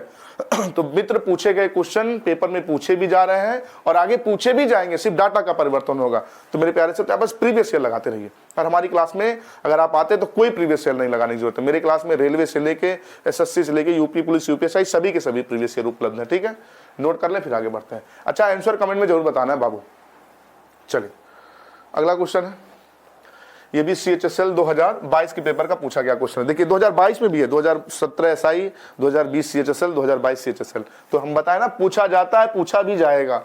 तो मित्र पूछे गए क्वेश्चन पेपर में पूछे भी जा रहे हैं और आगे पूछे भी जाएंगे, सिर्फ डाटा का परिवर्तन होगा। तो मेरे प्यारे से बस प्रीवियस ईयर लगाते रहिए। और हमारी क्लास में अगर आप आते तो कोई प्रीवियस ईयर नहीं लगाने की जरूरत है। मेरे क्लास में रेलवे से लेके एसएससी से लेके यूपी पुलिस यूपीएसआई सभी के सभी प्रीवियस ईयर उपलब्ध है, ठीक है। नोट कर लें फिर आगे बढ़ते हैं। अच्छा आंसर कमेंट में जरूर बताना है बाबू। चलिए अगला क्वेश्चन है, ये भी सीएचएसएल 2022 के पेपर का पूछा गया क्वेश्चन है। देखिए 2022 में भी है, 2017 एसआई, 2020 सीएचएसएल, 2022 सीएचएसएल। तो हम बताए ना पूछा जाता है, पूछा भी जाएगा।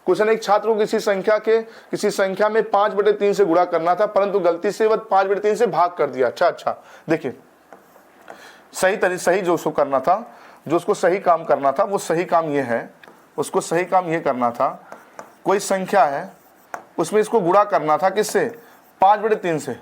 क्वेश्चन एक छात्र को किसी संख्या में 5/3 से गुणा करना था, परंतु गलती से वह 5/3 से भाग कर दिया। अच्छा देखिए सही जो उसको करना था, जो उसको सही काम करना था, वो सही काम ये है, उसको सही काम ये करना था। कोई संख्या है उसमें इसको गुणा करना था किससे? 5/3 से,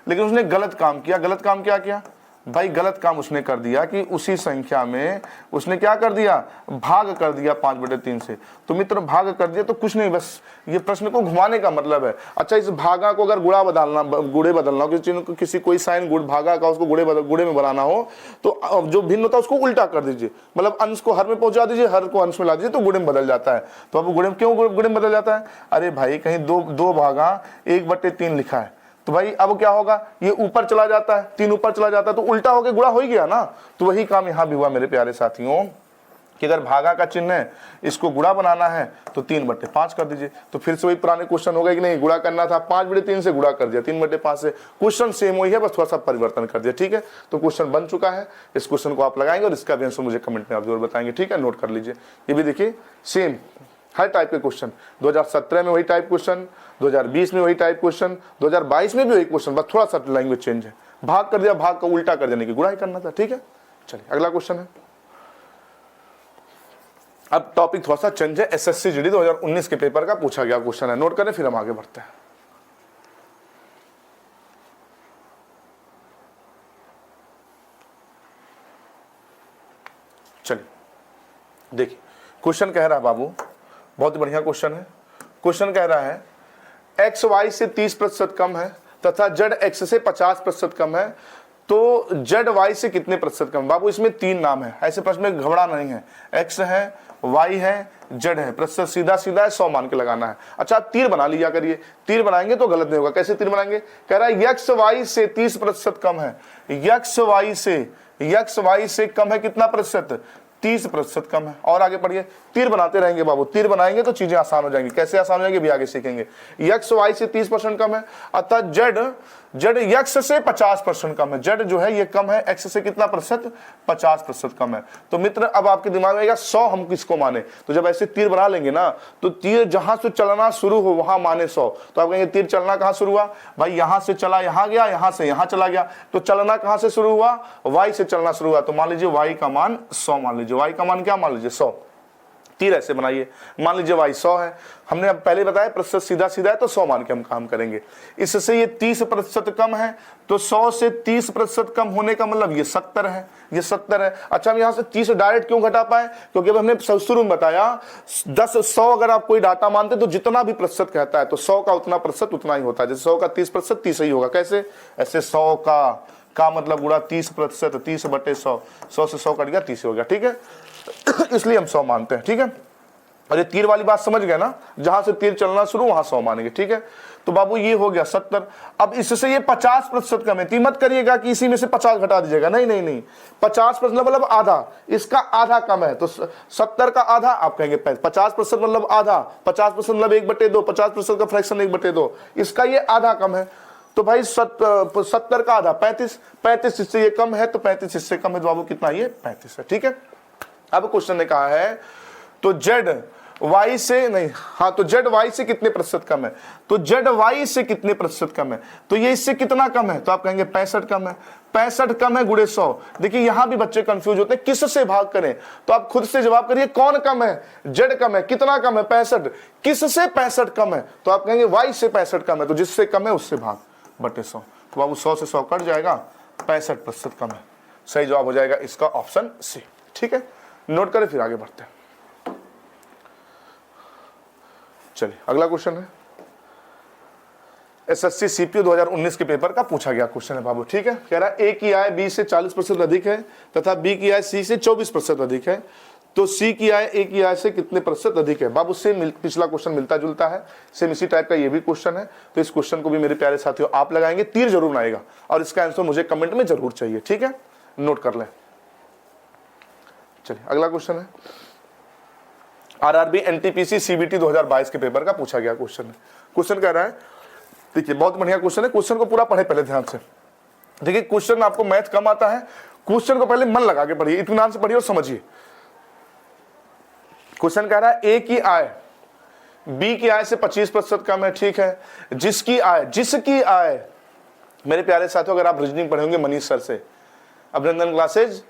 लेकिन उसने गलत काम किया। गलत काम क्या किया? भाई गलत काम उसने कर दिया कि उसी संख्या में उसने क्या कर दिया, भाग कर दिया 5/3 से। तो मित्र भाग कर दिया तो कुछ नहीं, बस ये प्रश्न को घुमाने का मतलब है। अच्छा, इस भागा को अगर गुणे बदलना हो, किसी कोई साइन गुण भागा का उसको गुणे में बनाना हो तो जो भिन्न होता है उसको उल्टा कर दीजिए, मतलब अंश को हर में पहुंचा दीजिए, हर को अंश में ला दीजिए, तो गुणे में बदल जाता है। तो अब गुणे क्यों गुणे में बदल जाता है? अरे भाई कहीं दो भागा 1/3 लिखा है, तो भाई अब क्या होगा, ये ऊपर चला जाता है, 3 ऊपर चला जाता है, तो उल्टा होके गुणा हो ही गया ना। तो वही काम यहां भी हुआ मेरे प्यारे साथियों कि अगर भागा का चिन्ह है, इसको गुणा बनाना है तो 3/5 कर दीजिए। तो फिर से वही पुराने क्वेश्चन हो गए कि नहीं, गुणा करना था 5/3 से, गुणा कर दिया 3/5 से। क्वेश्चन सेम वही है, बस थोड़ा सा परिवर्तन कर दिया, ठीक है। तो क्वेश्चन बन चुका है, इस क्वेश्चन को आप लगाएंगे और इसका भी आंसर मुझे कमेंट में आप जरूर बताएंगे, ठीक है। नोट कर लीजिए, ये भी देखिए सेम हर टाइप के क्वेश्चन, 2017 में वही टाइप क्वेश्चन, 2020 में वही टाइप क्वेश्चन, 2022 में भी वही क्वेश्चन, बस थोड़ा सा लैंग्वेज चेंज है। भाग कर दिया, भाग का उल्टा कर देने की गुणा ही करना था, ठीक है। चलिए अगला क्वेश्चन है। अब टॉपिक थोड़ा सा चेंज है, एसएससी जीडी 2019 के पेपर का पूछा गया क्वेश्चन है, नोट करें फिर हम आगे बढ़ते हैं। चलिए देखिए, क्वेश्चन कह रहा है बाबू, बहुत बढ़िया क्वेश्चन है। क्वेश्चन कह रहा है एक्स वाई से 30% कम है तथा जेड एक्स से 50% कम है, तो जेड वाई से कितने प्रतिशत कम? बाबू इसमें 3 नाम है, ऐसे प्रश्न में घबराना नहीं है। एक्स है, वाई है, जेड है, प्रतिशत सीधा सीधा है, 100 मान के लगाना है। अच्छा आप तीर बना लिया करिए, तीर बनाएंगे तो गलत नहीं होगा। कैसे तीर बनाएंगे? कह रहा है एक्स वाई से 30% कम है, एक्स वाई से कम है कितना प्रतिशत? 30% कम है। और आगे पढ़िए, तीर बनाते रहेंगे बाबू, तीर बनाएंगे तो चीजें आसान हो जाएंगी। कैसे आसान हो जाएंगे भी आगे सीखेंगे। एक्स वाई से 30% कम है, अतः जेड एक्स से 50% कम है। जेड जो है ये कम है एक्स से कितना प्रतिशत? 50% कम है। तो मित्र अब आपके दिमाग में आएगा 100 हम किसको माने? तो जब ऐसे तीर बना लेंगे ना, तो तीर जहां से चलना शुरू हो वहां माने 100। तो आप कहेंगे तीर चलना कहां शुरू हुआ? भाई यहां से चला यहां गया, यहां से यहां चला गया, तो चलना कहां से शुरू हुआ? वाई से चलना शुरू हुआ। तो मान लीजिए वाई का मान 100 मान लीजिए, वाई का मान क्या मान लीजिए? 100। तीर ऐसे बनाइए, मान लीजिए वाई 100 है, हमने अब पहले बताया प्रतिशत सीधा सीधा है तो 100 मान के हम काम करेंगे। इससे ये 30% कम है, तो 100 से 30% कम होने का मतलब ये 70 है, ये 70 है। अच्छा हम यहाँ से 30 डायरेक्ट क्यों घटा पाए? क्योंकि अब हमने शुरू में बताया 100 अगर आप कोई डाटा मानते तो जितना भी प्रतिशत कहता है तो 100 का उतना प्रतिशत उतना ही होता है। जैसे 100 का 30% 30 ही होगा। कैसे? ऐसे 100 का मतलब गुणा 30%, 30/100, 100 से 100 कट गया 30 हो गया, ठीक है। इसलिए हम 100 मानते हैं, ठीक है। और ये तीर वाली बात समझ गए ना, जहां से तीर चलना शुरू वहां 100 मानेंगे, ठीक है। तो बाबू ये हो गया 70। अब इससे ये 50% कम है, मत करिएगा कि इसी में से 50 घटा दीजिएगा, नहीं 50% मतलब आधा, इसका आधा कम है, तो 70 का आधा आप कहेंगे 50% मतलब आधा, 50% मतलब 1/2, 50% का फ्रैक्शन 1/2, इसका ये आधा कम है। तो भाई 70 का आधा 35 इससे ये कम है, तो 35 इससे कम है, तो बाबू कितना? ये 35 है, ठीक है। अब क्वेश्चन ने कहा है तो जेड वाई से नहीं, हाँ तो जेड वाई से कितने प्रतिशत कम है? तो जेड वाई से कितने प्रतिशत कम है? तो ये इससे कितना कम है? तो आप कहेंगे 65 कम है। 65 कम है गुणे 100। देखिए यहां भी बच्चे कंफ्यूज होते हैं किससे भाग करें, तो आप खुद से जवाब करिए कौन कम है? जेड कम है। कितना कम है? 65। किससे 65 कम है? तो आप कहेंगे वाई से 65 कम है, तो जिससे कम है उससे भाग बटे 100। तो बाबू 100 से 100 कट जाएगा, 65% कम है। सही जवाब हो जाएगा इसका ऑप्शन सी, ठीक है। नोट करें फिर आगे बढ़ते हैं। चलिए अगला क्वेश्चन है, एसएससी सीपीयू 2019 के पेपर का पूछा गया क्वेश्चन है बाबू, ठीक है। कह रहा है ए की आय बी से 40% अधिक है तथा बी की आय सी से 24% अधिक है, तो सी की आय ए की आय से कितने प्रतिशत अधिक है? बाबू से पिछला क्वेश्चन मिलता जुलता है, सेम इसी टाइप का ये भी क्वेश्चन है। तो इस क्वेश्चन को भी मेरे प्यारे साथियों आप लगाएंगे, तीर जरूर आएगा और इसका आंसर मुझे कमेंट में जरूर चाहिए, ठीक है। नोट कर लें। चलिए अगला क्वेश्चन है, आरआरबी एनटीपीसी सीबीटी 2022 के पेपर का पूछा गया क्वेश्चन है। क्वेश्चन कह रहा है, देखिए बहुत बढ़िया क्वेश्चन है, क्वेश्चन को पूरा पढ़े पहले ध्यान से। देखिए क्वेश्चन आपको मैथ कम आता है, क्वेश्चन को पहले मन लगा के पढ़िए, इत्मीनान से पढ़िए और समझिए। क्वेश्चन कह रहा है ए की आय बी की आय से 25% कम है, ठीक है। जिसकी आय मेरे प्यारे साथियों, अगर आप रीजनिंग पढ़े होंगे मनीष सर से, अभिनंदन classes,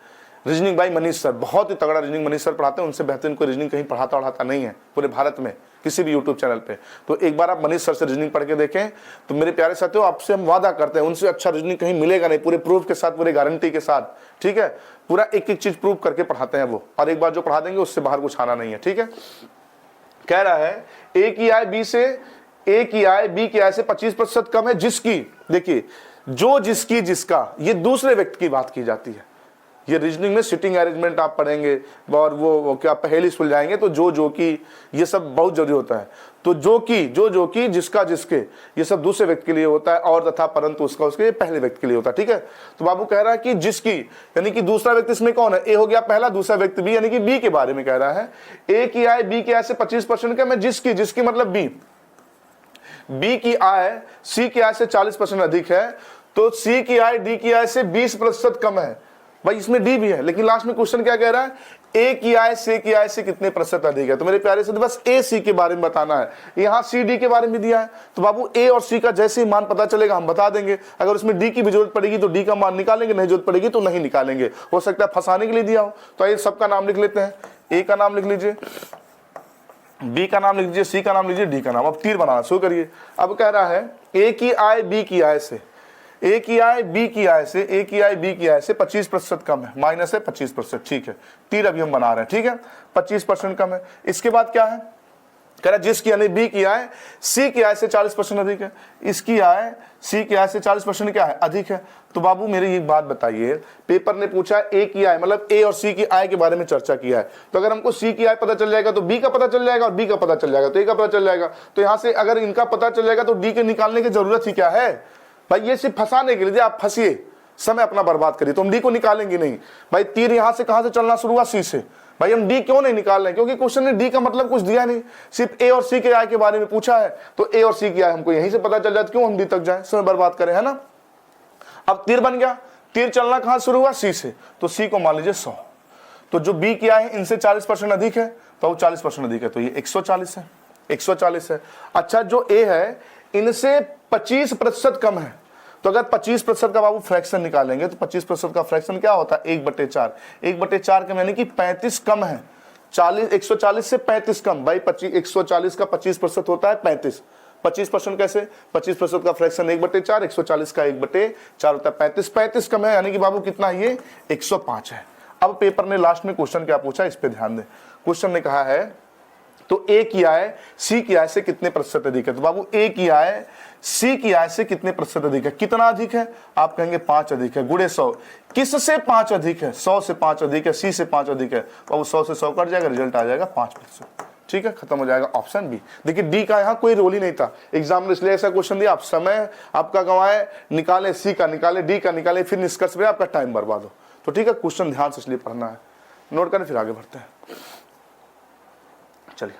reasoning by Manish sir, बहुत ही तगड़ा रीजनिंग मनीष सर पढ़ाते हैं, उनसे बेहतरीन कोई रीजनिंग कहीं पढ़ाता नहीं है पूरे भारत में किसी भी यूट्यूब चैनल पे। तो एक बार आप मनीष सर से रीजनिंग पढ़ के देखें, तो मेरे प्यारे साथियों आपसे हम वादा करते हैं उनसे अच्छा रीजनिंग कहीं मिलेगा नहीं, पूरे प्रूफ के साथ, पूरे गारंटी के साथ, ठीक है। पूरा एक एक चीज प्रूव करके पढ़ाते हैं वो, और एक बार जो पढ़ा देंगे उससे बाहर कुछ आना नहीं है, ठीक है। कह रहा है ए की आय बी से, ए की आय बी की आय से 25% कम है, जिसकी, देखिए जो, जिसकी, जिसका, ये दूसरे व्यक्ति की बात की जाती है। ये रीजनिंग में सिटिंग अरेंजमेंट आप पढ़ेंगे और वो क्या पहेली सुलझाएंगे, तो जो की, ये सब बहुत जरूरी होता है। तो जो की, जो की, जिसका, जिसके, ये सब दूसरे व्यक्ति के लिए होता है, और तथा परंतु उसका, उसके, ये पहले व्यक्ति के लिए होता है, ठीक है। तो बाबू कह रहा है कि जिसकी, यानी कि दूसरा व्यक्ति इसमें कौन है, ए हो गया पहला, दूसरा व्यक्ति बी, यानी कि बी के बारे में कह रहा है। ए की आय बी की आय से 25% कम है, जिसकी, जिसकी मतलब बी, बी की आय सी की आय से 40% अधिक है, तो सी की आय डी की आय से 20% कम है। भाई इसमें डी भी है, लेकिन लास्ट में क्वेश्चन क्या कह रहा है, ए की आय सी की आय से कितने प्रतिशत अधिक है। तो मेरे प्यारे से बस ए सी के बारे में बताना है, यहाँ सी डी के बारे में दिया है, तो बाबू ए और सी का जैसे ही मान पता चलेगा हम बता देंगे। अगर उसमें डी की भी जरूरत पड़ेगी तो डी का मान निकालेंगे, नहीं जरूरत पड़ेगी तो नहीं निकालेंगे, हो सकता है फंसाने के लिए दिया हो। तो ये सबका नाम लिख लेते हैं, ए का नाम लिख लीजिए, बी का नाम लिख लीजिए, सी का नाम लीजिए, डी का नाम। अब तीर बनाना शुरू करिए। अब कह रहा है ए की आय बी की आय से, ए की आय बी की आय से, ए की आय बी की आय से 25% कम है, माइनस है 25%, ठीक है। तीर अभी हम बना रहे हैं, ठीक है, 25% कम है। इसके बाद क्या है, कह रहा है जिसकी यानी बी की आय सी की आय से 40% अधिक है, इसकी आय सी की आय से 40% क्या है, अधिक है। तो बाबू मेरी एक बात बताइए, पेपर ने पूछा ए की आय, मतलब ए और सी की आय के बारे में चर्चा किया है, तो अगर हमको सी की आय पता चल जाएगा तो बी का पता चल जाएगा, और बी का पता चल जाएगा तो ए का पता चल जाएगा। तो यहां से अगर इनका पता चल जाएगा तो डी के निकालने की जरूरत ही क्या है भाई, ये सिर्फ फंसाने के लिए, आप फंसिए, समय अपना बर्बाद करिए, तो हम डी को निकालेंगे नहीं। भाई तीर यहां से कहां से चलना शुरू हुआ, सी से। भाई हम डी क्यों नहीं निकाल रहे, क्योंकि क्वेश्चन ने डी का मतलब कुछ दिया नहीं, सिर्फ ए और सी के आय के बारे में पूछा है, तो ए और सी की आय हमको यहीं से पता चल जाए, क्यों हम डी तक जाए, समय बर्बाद करें, है ना। अब तीर बन गया, तीर चलना कहां शुरू हुआ, सी से, तो सी को मान लीजिए 100। तो जो बी की आय है इनसे 40% अधिक है, तो वो 40% अधिक है, तो ये 140 है, 140 है। अच्छा जो ए है इनसे 25% कम है, तो अगर 25% का बाबू फ्रैक्शन निकालेंगे तो 25% का फ्रैक्शन क्या होता है, 1/4, 1/4 कम यानी कि 35 कम है, 140 से 35 कम। भाई 140 का 25% होता है 35, 25% कैसे, 25% का फ्रैक्शन 1/4, 140 का 1/4 होता है 35, 35 कम है, यानी कि बाबू कितना है ये 105 है। अब पेपर ने लास्ट में क्वेश्चन क्या पूछा, इस पे ध्यान दें। क्वेश्चन ने कहा है तो ए की आय सी की आय से कितने प्रतिशत अधिक है, तो बाबू ए की आय सी की आय से कितने प्रतिशत अधिक है, कितना अधिक है, आप कहेंगे 5 अधिक है, गुणे 100, किससे 5 अधिक है, 100 से 5 अधिक है, सी से 5 अधिक है, बाबू 100 से 100 कट जाएगा, रिजल्ट आ जाएगा 5%, ठीक है, खत्म हो जाएगा ऑप्शन बी। देखिए डी का यहाँ कोई रोल ही नहीं था, एग्जाम ने इसलिए ऐसा क्वेश्चन दिया, आप समय आपका गंवाए, निकाले सी का, निकाले डी का, निकाले, फिर निष्कर्ष पे आपका टाइम बर्बाद हो। तो ठीक है, क्वेश्चन ध्यान से इसलिए पढ़ना है, नोट करें, फिर आगे बढ़ते हैं। चलिए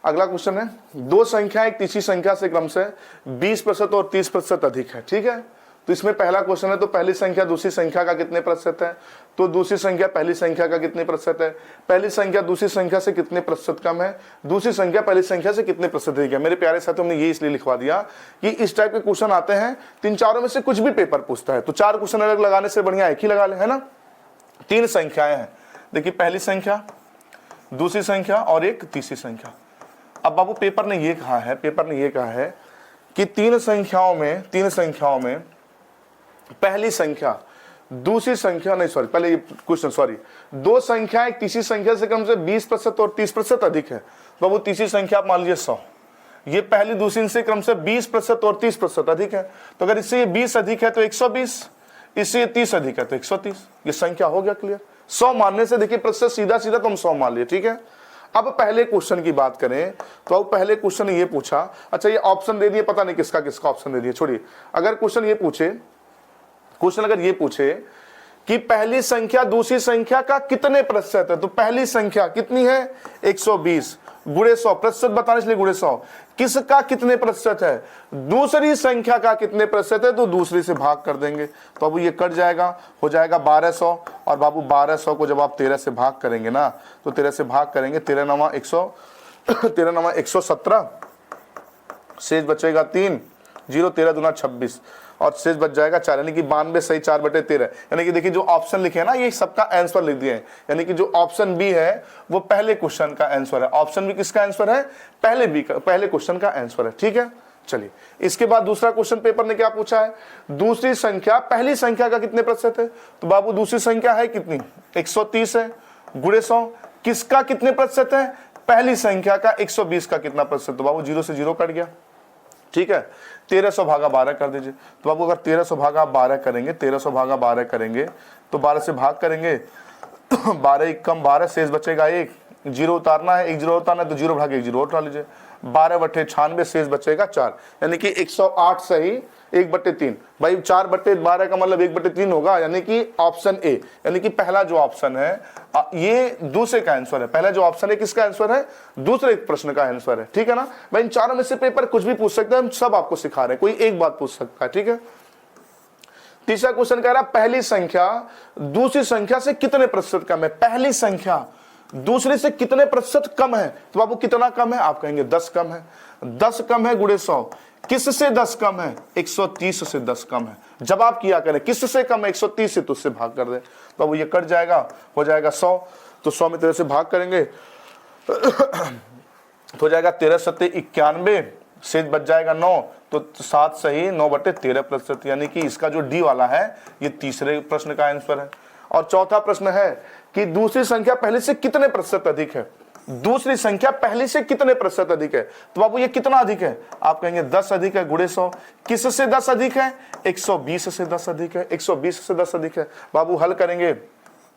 अगला क्वेश्चन है, दो संख्या एक तीसरी संख्या से क्रम से 20% और 30% अधिक है, ठीक है। तो इसमें पहला क्वेश्चन है, तो पहली संख्या दूसरी संख्या का कितने प्रतिशत है, तो दूसरी संख्या पहली संख्या का कितने प्रतिशत है, पहली संख्या दूसरी संख्या से कितने प्रतिशत कम है, दूसरी संख्या पहली संख्या से कितने प्रतिशत अधिक है। मेरे प्यारे साथियों, हमने ये इसलिए लिखवा दिया कि इस टाइप के क्वेश्चन आते हैं, 3-4 में से कुछ भी पेपर पूछता है, तो 4 क्वेश्चन अलग लगाने से बढ़िया एक ही लगा ले, है ना। 3 संख्याएं हैं, देखिए पहली संख्या, दूसरी संख्या और एक तीसरी संख्या। अब बाबू पेपर ने ये कहा है, पेपर ने ये कहा है कि 3 संख्याओं में पहली संख्या दूसरी संख्या, नहीं सॉरी पहले ये क्वेश्चन, सॉरी, 2 संख्या एक तीसरी संख्या से कम से 20% और 30% अधिक है। बाबू तीसरी संख्या आप मान लीजिए 100, ये पहली दूसरी से क्रम से 20% और 30% अधिक है, तो अगर इससे ये 20 अधिक है तो 120, इससे ये 30 अधिक है तो 130, ये संख्या हो गया क्लियर। 100 मानने से देखिए प्रतिशत सीधा सीधा तो हम 100 मान लिए, ठीक है। अब पहले क्वेश्चन की बात करें तो अब पहले क्वेश्चन ने ये पूछा, अच्छा ये ऑप्शन दे दिए, पता नहीं किसका किसका ऑप्शन दे दिए, छोड़िए। अगर क्वेश्चन ये पूछे, क्वेश्चन अगर ये पूछे कि पहली संख्या दूसरी संख्या का कितने प्रतिशत है, तो पहली संख्या कितनी है 120, गुणे 100, प्रतिशत बताने इसलिए गुणे 100, किसका कितने प्रतिशत है, दूसरी संख्या का कितने प्रतिशत है, तो दूसरी से भाग कर देंगे, तो अब ये कट जाएगा, हो जाएगा 1200। और बाबू 1200 को जब आप 13 से भाग करेंगे ना, तो 13 से भाग करेंगे, 13 9 117, शेष बचेगा 3, 0, 13 दूना 26, और शेष बच जाएगा 4, यानी कि 92 सही 4/13। यानी कि देखिए जो ऑप्शन लिखे हैं ना, ये सबका आंसर लिख दिए हैं, यानी कि जो ऑप्शन बी है वो पहले क्वेश्चन का आंसर है। ऑप्शन बी किसका आंसर है? पहले क्वेश्चन का आंसर है। ठीक है, चलिए इसके बाद दूसरा क्वेश्चन पेपर ने क्या पूछा है, दूसरी संख्या पहली संख्या का कितने प्रतिशत है? तो बाबू दूसरी संख्या है कितनी? 130 है, गुणे 100 किसका कितने प्रतिशत है? पहली संख्या का 120 का कितना प्रतिशत? तो बाबू 0 से 0 कट गया। ठीक है, 1300 भागा 12 कर दीजिए। तो बाबू अगर 1300 भागा 12 करेंगे, 1300 भागा 12 करेंगे तो 12 से भाग करेंगे 12 एक कम 12, शेष बचेगा 1, 0 उतारना है, 1 0 उतारना है तो 0 भागे 1 0 उठा लीजिए, 12/96 शेष बचेगा 4, यानी कि 108 सही 1/3। भाई 4/12 का मतलब 1/3 होगा, यानी कि ऑप्शन ए, यानी कि पहला जो ऑप्शन है ये दूसरे का आंसर है। पहला जो ऑप्शन है किसका आंसर है? दूसरे प्रश्न का आंसर है। ठीक है ना भाई, इन चारों में से पेपर कुछ भी पूछ सकता है, हम सब आपको सिखा रहे हैं, कोई एक बात पूछ सकता है। ठीक है, तीसरा क्वेश्चन कह रहा पहली संख्या दूसरी संख्या से कितने प्रतिशत कम है? पहली संख्या दूसरे से कितने प्रतिशत कम है? तो बाबू कितना कम है? आप कहेंगे 10 कम है। 10 कम है गुणे 100, किससे 10 कम है? 130 से 10 कम है। जवाब किया करें किससे कम है? 130 से, तो उससे भाग कर दे तो वो ये कट जाएगा, हो जाएगा 100। तो 100 में 13 से भाग करेंगे तो हो जाएगा 13 सत्ते 91, शेष बच जाएगा 9, तो 7 सही 9/13%, यानी कि इसका जो डी वाला है ये तीसरे प्रश्न का आंसर है। और चौथा प्रश्न है कि दूसरी संख्या पहले से कितने प्रतिशत अधिक है? दूसरी संख्या पहले से कितने प्रतिशत अधिक है? तो बाबू ये कितना अधिक है? आप कहेंगे 10 अधिक है गुणे 100, किससे 10 अधिक है? 120 से 10 अधिक है, 120 से 10 अधिक है। बाबू हल करेंगे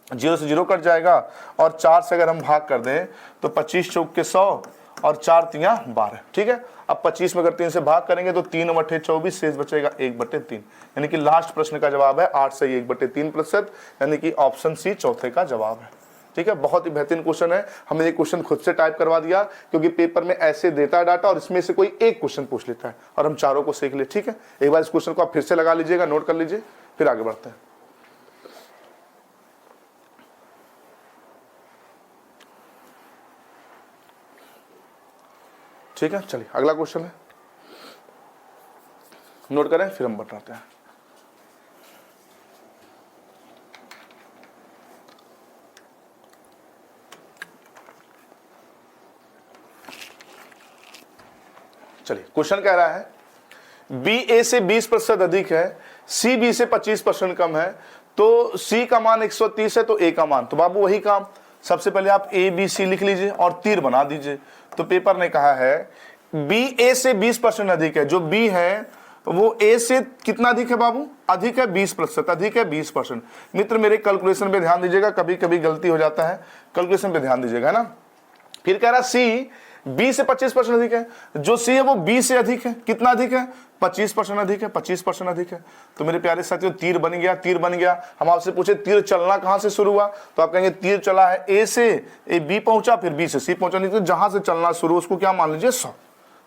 0 से 0 कट जाएगा, और 4 से अगर हम भाग कर दें तो 25 चौक के 100 और 4 तिया 12। ठीक है, अब 25 में अगर 3 से भाग करेंगे तो 3/24 शेष बचेगा 1/3, यानी कि लास्ट प्रश्न का जवाब है 8 से 1/3%, यानी कि ऑप्शन सी चौथे का जवाब है। ठीक है, बहुत ही बेहतरीन क्वेश्चन है। हमने ये क्वेश्चन खुद से टाइप करवा दिया क्योंकि पेपर में ऐसे देता है डाटा और इसमें से कोई एक क्वेश्चन पूछ लेता है और हम चारों को सीख ले। ठीक है, एक बार इस क्वेश्चन को आप फिर से लगा लीजिएगा, नोट कर लीजिए, फिर आगे बढ़ते हैं। ठीक है, चलिए अगला क्वेश्चन है, नोट करें फिर हम बताते हैं। चलिए क्वेश्चन कह रहा है बी ए से 20% अधिक है, सी बी से 25% कम है, तो सी का मान 130 है तो ए का मान, तो बाबू वही काम, सबसे पहले आप ए बी सी लिख लीजिए और तीर बना दीजिए। तो पेपर ने कहा है बी ए से 20% अधिक है, जो बी है वो ए से कितना अधिक है बाबू? अधिक है 20%, अधिक है 20%। मित्र मेरे कैलकुलेशन पे ध्यान दीजिएगा, कभी कभी गलती हो जाता है, कैलकुलेशन पे ध्यान दीजिएगा ना। फिर कह रहा सी बी से 25% अधिक है, जो सी है वो बी से अधिक है, कितना अधिक है? 25% अधिक है, 25% अधिक है। तो मेरे प्यारे साथियों तीर बन गया, तीर बन गया। हम आपसे पूछे तीर चलना कहां से शुरू हुआ, तो आप कहेंगे तीर चला है ए से, ए बी पहुंचा, फिर बी से सी पहुंचा, नहीं तो जहां से चलना शुरू उसको क्या मान लीजिए 100,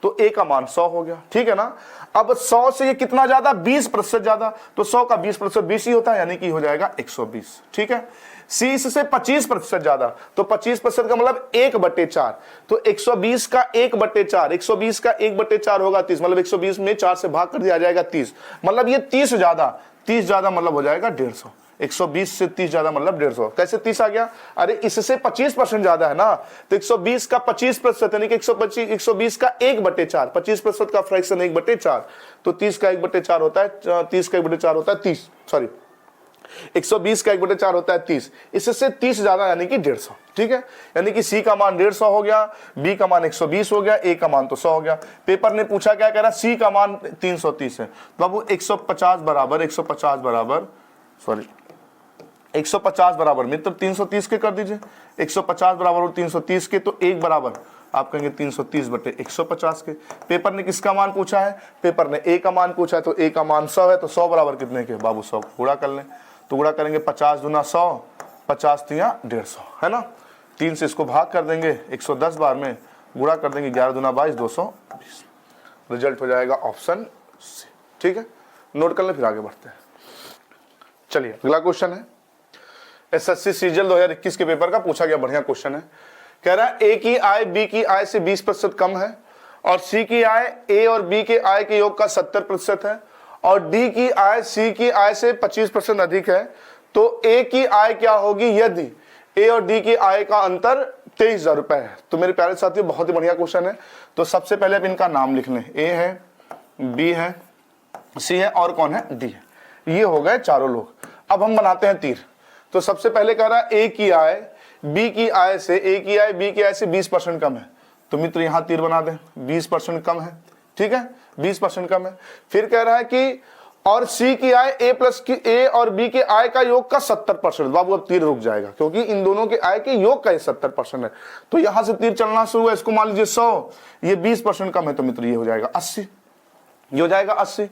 तो ए का मान 100 हो गया। ठीक है ना, अब 100 से ये कितना ज्यादा? 20% ज्यादा, तो 100 का 20% 20 ही होता है, यानी कि हो जाएगा 120। ठीक है, सी इससे 25% ज्यादा, तो 25% का मतलब 1/4, तो 120 का 1/4, 120 का 1/4 होगा 30, मतलब 120 में 4 से भाग कर दिया जाएगा 30, मतलब ये 30 ज्यादा मतलब हो जाएगा 150। 120 से 30 ज्यादा मतलब 150। कैसे 30 आ गया? अरे इससे 25% ज्यादा है ना, तो 120 का 25%, यानी कि 120 का 1/4, 25% का फ्रैक्शन 1/4, तो 30 का 1/4 होता है, 30 का 1/4 होता है 30, सॉरी 120 का 1/4 होता है 30, इससे 30 ज्यादा यानी कि 150। ठीक है, यानी कि सी का मान 150 हो गया, बी का मान 120 हो गया, ए का मान तो 100 हो गया। पेपर ने पूछा क्या कह रहा? सी का मान 330 है, बाबू 150 बराबर मित्र 330 के कर दीजिए, 150 बराबर और 330 के, तो एक बराबर आप कहेंगे 330/150 के। पेपर ने किसका मान पूछा है? पेपर ने ए का मान पूछा है, तो ए का मान 100 है, तो 100 बराबर कितने के? बाबू 100 गुणा कर लें, तो गुणा करेंगे 50 दूना 100, 50 तिया 150, है ना। 3 से इसको भाग कर देंगे 110 बार में, गुणा कर देंगे 11 दूना 22, 220, रिजल्ट हो जाएगा ऑप्शन सी। ठीक है, नोट कर लें, फिर आगे बढ़ते हैं। चलिए अगला क्वेश्चन है, एसएससी सीजीएल 2021 के पेपर का पूछा गया बढ़िया क्वेश्चन है। कह रहा है ए की आय बी की आय से 20% कम है, और सी की आय ए और बी के आय के योग का 70% है, और डी की आय सी की आय से 25% अधिक है, तो ए की आय क्या होगी यदि ए और डी की आय का अंतर 23,000 रुपए है। तो मेरे प्यारे साथियों बहुत ही बढ़िया क्वेश्चन है। तो सबसे पहले आप इनका नाम लिख लें, ए है, बी है, सी है और कौन है, डी है। ये हो गए चारों लोग। अब हम बनाते हैं तीर। तो सबसे पहले कह रहा है ए की आय बी की आय से, ए की आय बी की आय से 20% कम है। तो मित्र यहां तीर बना दें, 20% कम है, ठीक है, 20% कम है। फिर कह रहा है कि और सी की आय ए प्लस की ए और बी के आय का योग का 70%। बाबू अब तीर रुक जाएगा क्योंकि इन दोनों के आय के योग का 70% है। तो यहां से तीर चलना शुरू है, इसको मान लीजिए 100, ये 20% कम है, तो मित्र ये हो जाएगा 80, ये हो जाएगा 80।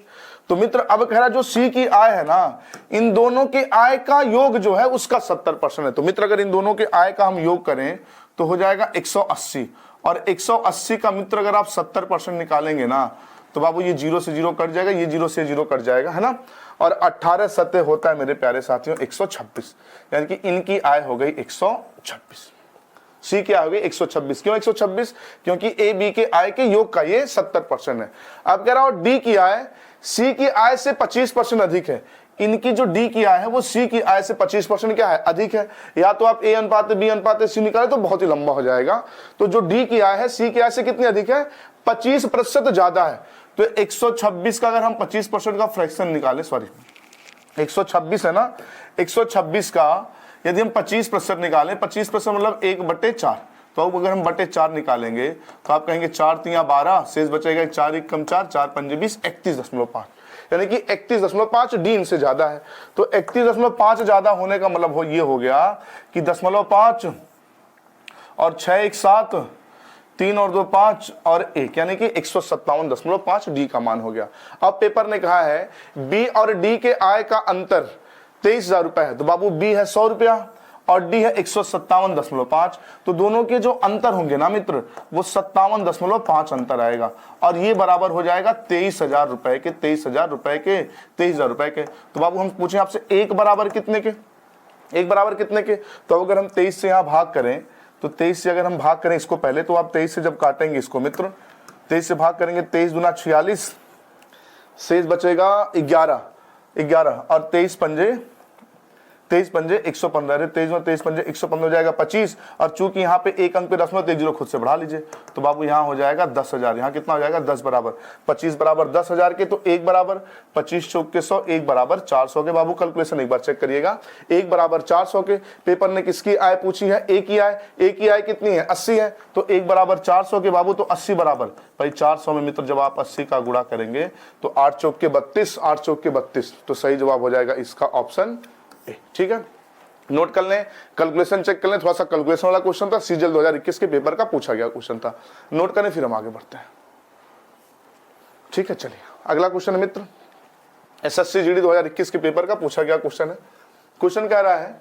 तो मित्र अब कह रहा है जो सी की आय है ना, इन दोनों के आय का योग जो है उसका 70% है। तो मित्र अगर इन दोनों के आय का हम योग करें तो हो जाएगा 180, और 180 का मित्र अगर आप 70% निकालेंगे ना तो बाबू ये 0 से 0 कट जाएगा, ये 0 से 0 कट जाएगा, है ना। और 18 सत्य होता है मेरे प्यारे साथियों 126, यानी कि इनकी आय हो गई 126। सी क्या हो गई 126। क्यों 126? क्योंकि ए बी के आय के योग का ये 70% है। अब कह रहा हूं डी की आय सी की आय से 25% अधिक है। इनकी जो डी की आय है वो सी की आय से 25% क्या है, अधिक है। या तो आप ए अनुपात बी अनुपात सी निकाले तो बहुत ही लंबा हो जाएगा। तो जो डी की आय है सी की आय से कितनी अधिक है, 25% ज्यादा है। तो 126 का अगर हम 25% का फ्रैक्शन निकाले, सॉरी 126 है ना, 126 का यदि हम 25% निकालें, 25% मतलब 1/4। तो अगर हम बटे 4 निकालेंगे तो आप कहेंगे 4 3 12, शेष बचेगा 4 1 कम 4, 4 5 20, 31.5, यानी कि 31.5 डी इनसे ज्यादा है। तो 31.5 ज्यादा होने का मतलब ये हो गया कि 0.5 और 6 1 7, 3 और 2 5 और 1, यानी कि 157.5 डी का मान हो गया। अब पेपर ने कहा है बी और डी के आय का अंतर 23,000 रुपए है। तो बाबू बी है 100 रुपया और डी है 157.5। तो दोनों के जो अंतर होंगे ना मित्र वो 57.5 अंतर आएगा, और ये बराबर हो जाएगा 23,000 रुपए के, 23,000 रुपए के, 23,000 रुपए के। तो बाबू हम पूछें आपसे एक बराबर कितने के, एक बराबर कितने के? तो अगर हम 23 से यहाँ भाग करें तो 23 से अगर हम भाग करें इसको, पहले तो आप 23 से जब काटेंगे इसको मित्र, 23 से भाग करेंगे, 23 दूना 46, शेष बचेगा 11 और 23 पंजे 115, 23 में 23 पंजे 115 हो जाएगा 25, और चूंकि यहाँ पे एक अंक पे 0.10 खुद से बढ़ा लीजिए। तो बाबू यहाँ हो जाएगा 10,000, यहाँ कितना हो जाएगा 10 बराबर 25 बराबर 10,000 के, तो 1 बराबर 25 चौक के 100, 1 बराबर 400 के। बाबू कैलकुलेशन एक बार चेक करिएगा, 1 बराबर 400 के। पेपर ने किसकी आय पूछी है, ए की आय। ए की आय कितनी है 80 है, तो 1 बराबर 400 के बाबू, तो 80 बराबर भाई 400 में मित्र जब आप 80 का गुणा करेंगे तो 8 चौक के 32, 8 चौक के 32, तो सही जवाब हो जाएगा इसका ऑप्शन ए। ठीक है, नोट कर लें, कैलकुलेशन चेक कर लें। थोड़ा सा कैलकुलेशन वाला क्वेश्चन था, सीजीएल 2021 के पेपर का पूछा गया क्वेश्चन था, नोट करें फिर हम आगे बढ़ते हैं। ठीक है, चलिए अगला क्वेश्चन है मित्र, एसएससी जीडी 2021 के पेपर का पूछा गया क्वेश्चन है। क्वेश्चन कह रहा है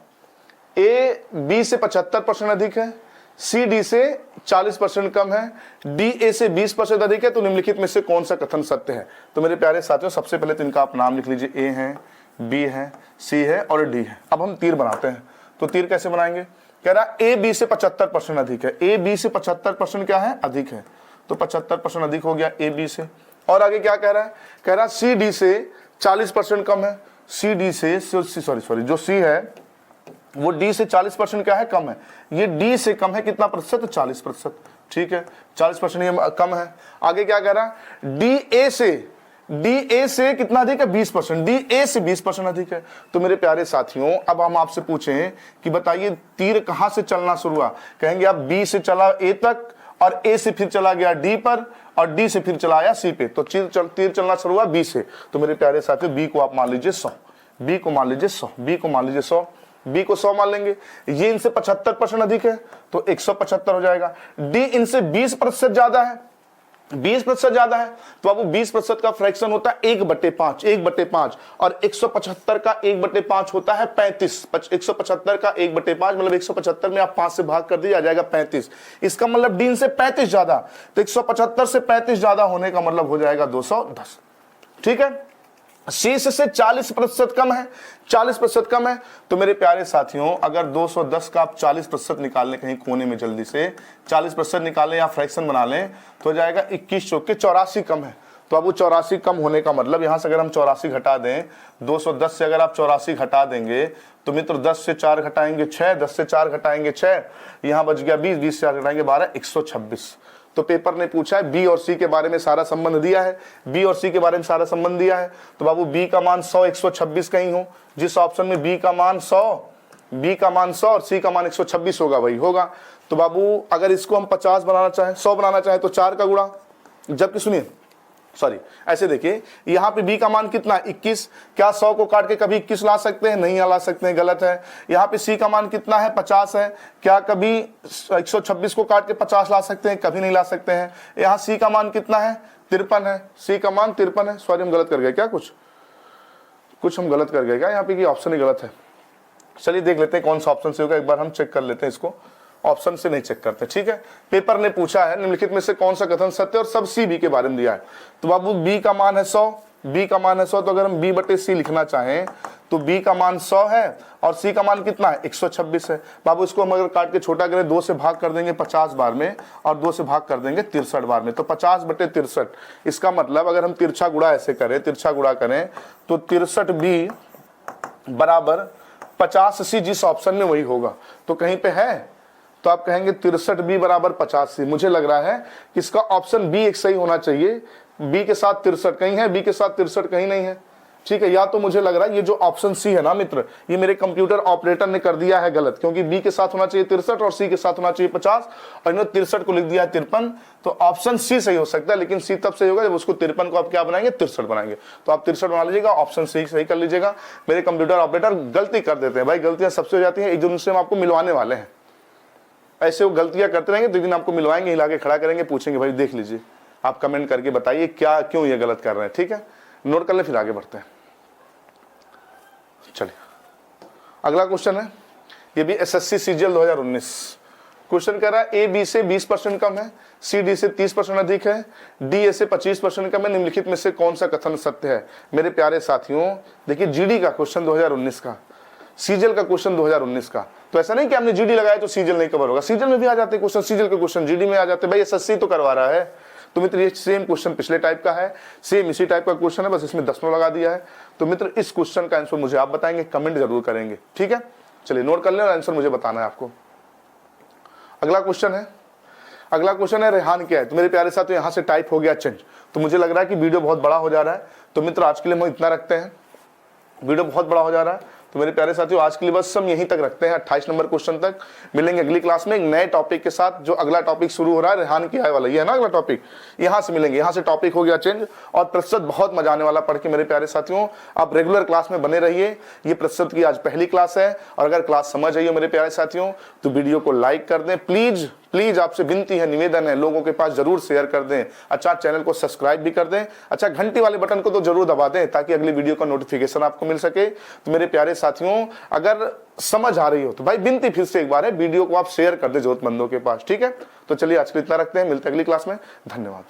ए बी से 75% अधिक है, सी डी से 40% कम है, डी ए से 20% अधिक है, तो निम्नलिखित में से कौन सा कथन सत्य है? तो मेरे प्यारे साथियों सबसे पहले तो इनका आप नाम लिख लीजिए, ए है, बी है, सी है और डी है। अब हम तीर बनाते हैं, तो तीर कैसे बनाएंगे? कह रहा ए बी से 75% अधिक है, ए बी से 75% क्या है, अधिक है, तो 75% अधिक हो गया ए बी से। और आगे क्या कह रहा है? कह रहा सी डी से 40% कम है, सी डी से सॉरी जो सी है वो डी से 40% क्या है, कम है। ये डी से कम है कितना प्रतिशत? 40%। ठीक है, 40% ये कम है। आगे क्या कह रहा है? डी ए से कितना अधिक है? 20%। डी ए से 20% अधिक है। तो मेरे प्यारे साथियों अब हम आपसे पूछें कि बताइए तीर कहां से चलना शुरू हुआ? कहेंगे आप बी से चला ए तक, और ए से फिर चला गया डी पर, और डी से फिर चला आया सी पे। तो तीर चलना शुरू हुआ बी से। तो मेरे प्यारे साथियों बी को आप मान लीजिए 100, बी को मान लीजिए 100, बी को मान लीजिए 100, बी को 100 मान लेंगे। ये इनसे 75% अधिक है तो 175 हो जाएगा। डी इनसे 20% ज्यादा है, 20% ज्यादा है, तो बाबू 20% का फ्रैक्शन होता है 1/5, 1/5, और 175 का 1/5 होता है 35। 175 का 1/5 मतलब 175 में आप 5 से भाग कर दिए, आ जाएगा 35। इसका मतलब डी से 35 ज्यादा, तो 175 से 35 ज्यादा होने का मतलब हो जाएगा 210। ठीक है, शीर्ष से 40% कम है, 40% कम है। तो मेरे प्यारे साथियों अगर 210 का आप 40% निकाल लें कहीं कोने में, जल्दी से 40% निकालें या फ्रैक्शन बना लें, तो हो जाएगा 21 चौके 84 कम है। तो तो बाबू 84 कम होने का मतलब यहां से अगर हम 84 घटा दें, 210 से अगर आप 84 घटा देंगे तो मित्र 10 से 4 घटाएंगे 6, 10 से 4 घटाएंगे 6, यहां बच गया 20, 20 से 4 घटाएंगे 12, 126। तो पेपर ने पूछा है बी और सी के बारे में सारा संबंध दिया है, बी और सी के बारे में सारा संबंध दिया है। तो बाबू बी का मान 100, 126 कहीं हो, जिस ऑप्शन में बी का मान 100, बी का मान 100 और सी का मान 126 होगा वही होगा। तो बाबू अगर इसको हम 50 बनाना चाहें, 100 बनाना चाहें तो 4 का गुणा, जबकि सुनिए सॉरी ऐसे देखिए यहाँ पे b का मान कितना 21, क्या 100 को काट के कभी 21 ला सकते हैं? नहीं ला सकते हैं, गलत है। यहाँ पे c का मान कितना है 50 है, क्या कभी 126 को काट के 50 ला सकते हैं? कभी नहीं ला सकते हैं। यहाँ c का मान कितना है 53 है, c का मान 53 है। सॉरी हम गलत कर गए क्या, कुछ हम गलत कर गए क्या? यहाँ पे की ऑप्शन ही गलत है। चलिए देख लेते हैं कौन सा ऑप्शन से होगा, एक बार हम चेक कर लेते हैं इसको, ऑप्शन से नहीं चेक करते, ठीक है। पेपर ने पूछा है निम्नलिखित में से कौन सा कथन सत्य और सब सी बी के बारे में दिया है। तो बाबू बी का मान है 100, बी का मान है 100, तो अगर हम बी बटे सी लिखना चाहें तो बी का मान 100 है और सी का मान कितना है 126 है। बाबू इसको हम अगर काट के छोटा करें, 2 से भाग कर देंगे 50 बार में और 2 से भाग कर देंगे 63 बार में, तो 50 बटे 63। इसका मतलब अगर हम तिरछा गुणा ऐसे करें, तिरछा गुणा करें तो 63 बी बराबर 50 सी, जिस ऑप्शन में वही होगा। तो कहीं पे है तो आप कहेंगे 63 बी बराबर 50 सी। मुझे लग रहा है कि इसका ऑप्शन बी एक सही होना चाहिए, बी के साथ 63 कहीं है, बी के साथ 63 कहीं नहीं है, ठीक है। या तो मुझे लग रहा है ये जो ऑप्शन सी है ना मित्र, ये मेरे कंप्यूटर ऑपरेटर ने कर दिया है गलत, क्योंकि बी के साथ होना चाहिए 63 और सी के साथ होना चाहिए 50 और इन्होंने 63 को लिख दिया है 53। तो ऑप्शन सी सही हो सकता है, लेकिन सी तब सही होगा जब उसको 53 को आप क्या बनाएंगे 63 बनाएंगे। तो आप 63 बना लीजिएगा, ऑप्शन सी सही कर लीजिएगा। मेरे कंप्यूटर ऑपरेटर गलती कर देते हैं भाई, गलतियां सबसे हो जाती है, एक दिन से हम आपको मिलवाने वाले हैं। ऐसे वो गलतियां करते रहेंगे तो एक दिन आपको मिलवाएंगे, हिला के खड़ा करेंगे, पूछेंगे भाई देख लीजिए, आप कमेंट करके बताइए क्या क्यों ये गलत कर रहे हैं, ठीक है। नोट कर ले, फिर आगे बढ़ते हैं। चलिए अगला क्वेश्चन है, ये भी एसएससी सीजीएल 2019 क्वेश्चन कह रहा है ए बी से 20% कम है, सी डी से 30% अधिक है, डी ए से 25% कम है, निम्नलिखित में से कौन सा कथन सत्य है। मेरे प्यारे साथियों देखिए, जीडी का क्वेश्चन 2019 का, सीजीएल का क्वेश्चन 2019 का, तो ऐसा नहीं कि आपने जीडी लगाया तो सीजीएल नहीं कवर होगा, सीजीएल में भी आ जाते क्वेश्चन, सीजीएल के क्वेश्चन जीडी में आ जाते। भाई एसएससी तो करवा रहा है, तो मित्र ये सेम क्वेश्चन पिछले टाइप का है, सेम इसी टाइप का क्वेश्चन है, बस इसमें 10 लगा दिया है। तो मित्र इस क्वेश्चन का आंसर मुझे आप बताएंगे, कमेंट जरूर करेंगे, ठीक है। चलिए नोट कर लें और आंसर मुझे बताना है आपको। अगला क्वेश्चन है रेहान क्या है। तो मेरे प्यारे साथियों यहाँ से टाइप हो गया चेंज, तो मुझे लग रहा है कि वीडियो बहुत बड़ा हो जा रहा है, तो मित्र आज के लिए हम इतना रखते हैं, वीडियो बहुत बड़ा हो जा रहा है। तो मेरे प्यारे साथियों आज के लिए बस हम यहीं तक रखते हैं, 28 नंबर क्वेश्चन तक। मिलेंगे अगली क्लास में एक नए टॉपिक के साथ, जो अगला टॉपिक शुरू हो रहा है रेहान की आय वाला, ये है ना अगला टॉपिक, यहां से मिलेंगे। यहां से टॉपिक हो गया चेंज और प्रतिशत बहुत मजा आने वाला पढ़ के मेरे प्यारे साथियों। आप रेगुलर क्लास में बने रहिए, ये प्रतिशत की आज पहली क्लास है, और अगर क्लास समझ आई हो मेरे प्यारे साथियों तो वीडियो को लाइक कर दें प्लीज, प्लीज आपसे विनती है, निवेदन है, लोगों के पास जरूर शेयर कर दें। अच्छा चैनल को सब्सक्राइब भी कर दें, अच्छा घंटी वाले बटन को तो जरूर दबा दें ताकि अगली वीडियो का नोटिफिकेशन आपको मिल सके। तो मेरे प्यारे साथियों अगर समझ आ रही हो तो भाई विनती फिर से एक बार है, वीडियो को आप शेयर कर दें जरूरतमंदों के पास, ठीक है। तो चलिए आज के लिए इतना रखते हैं, मिलते हैं अगली क्लास में, धन्यवाद।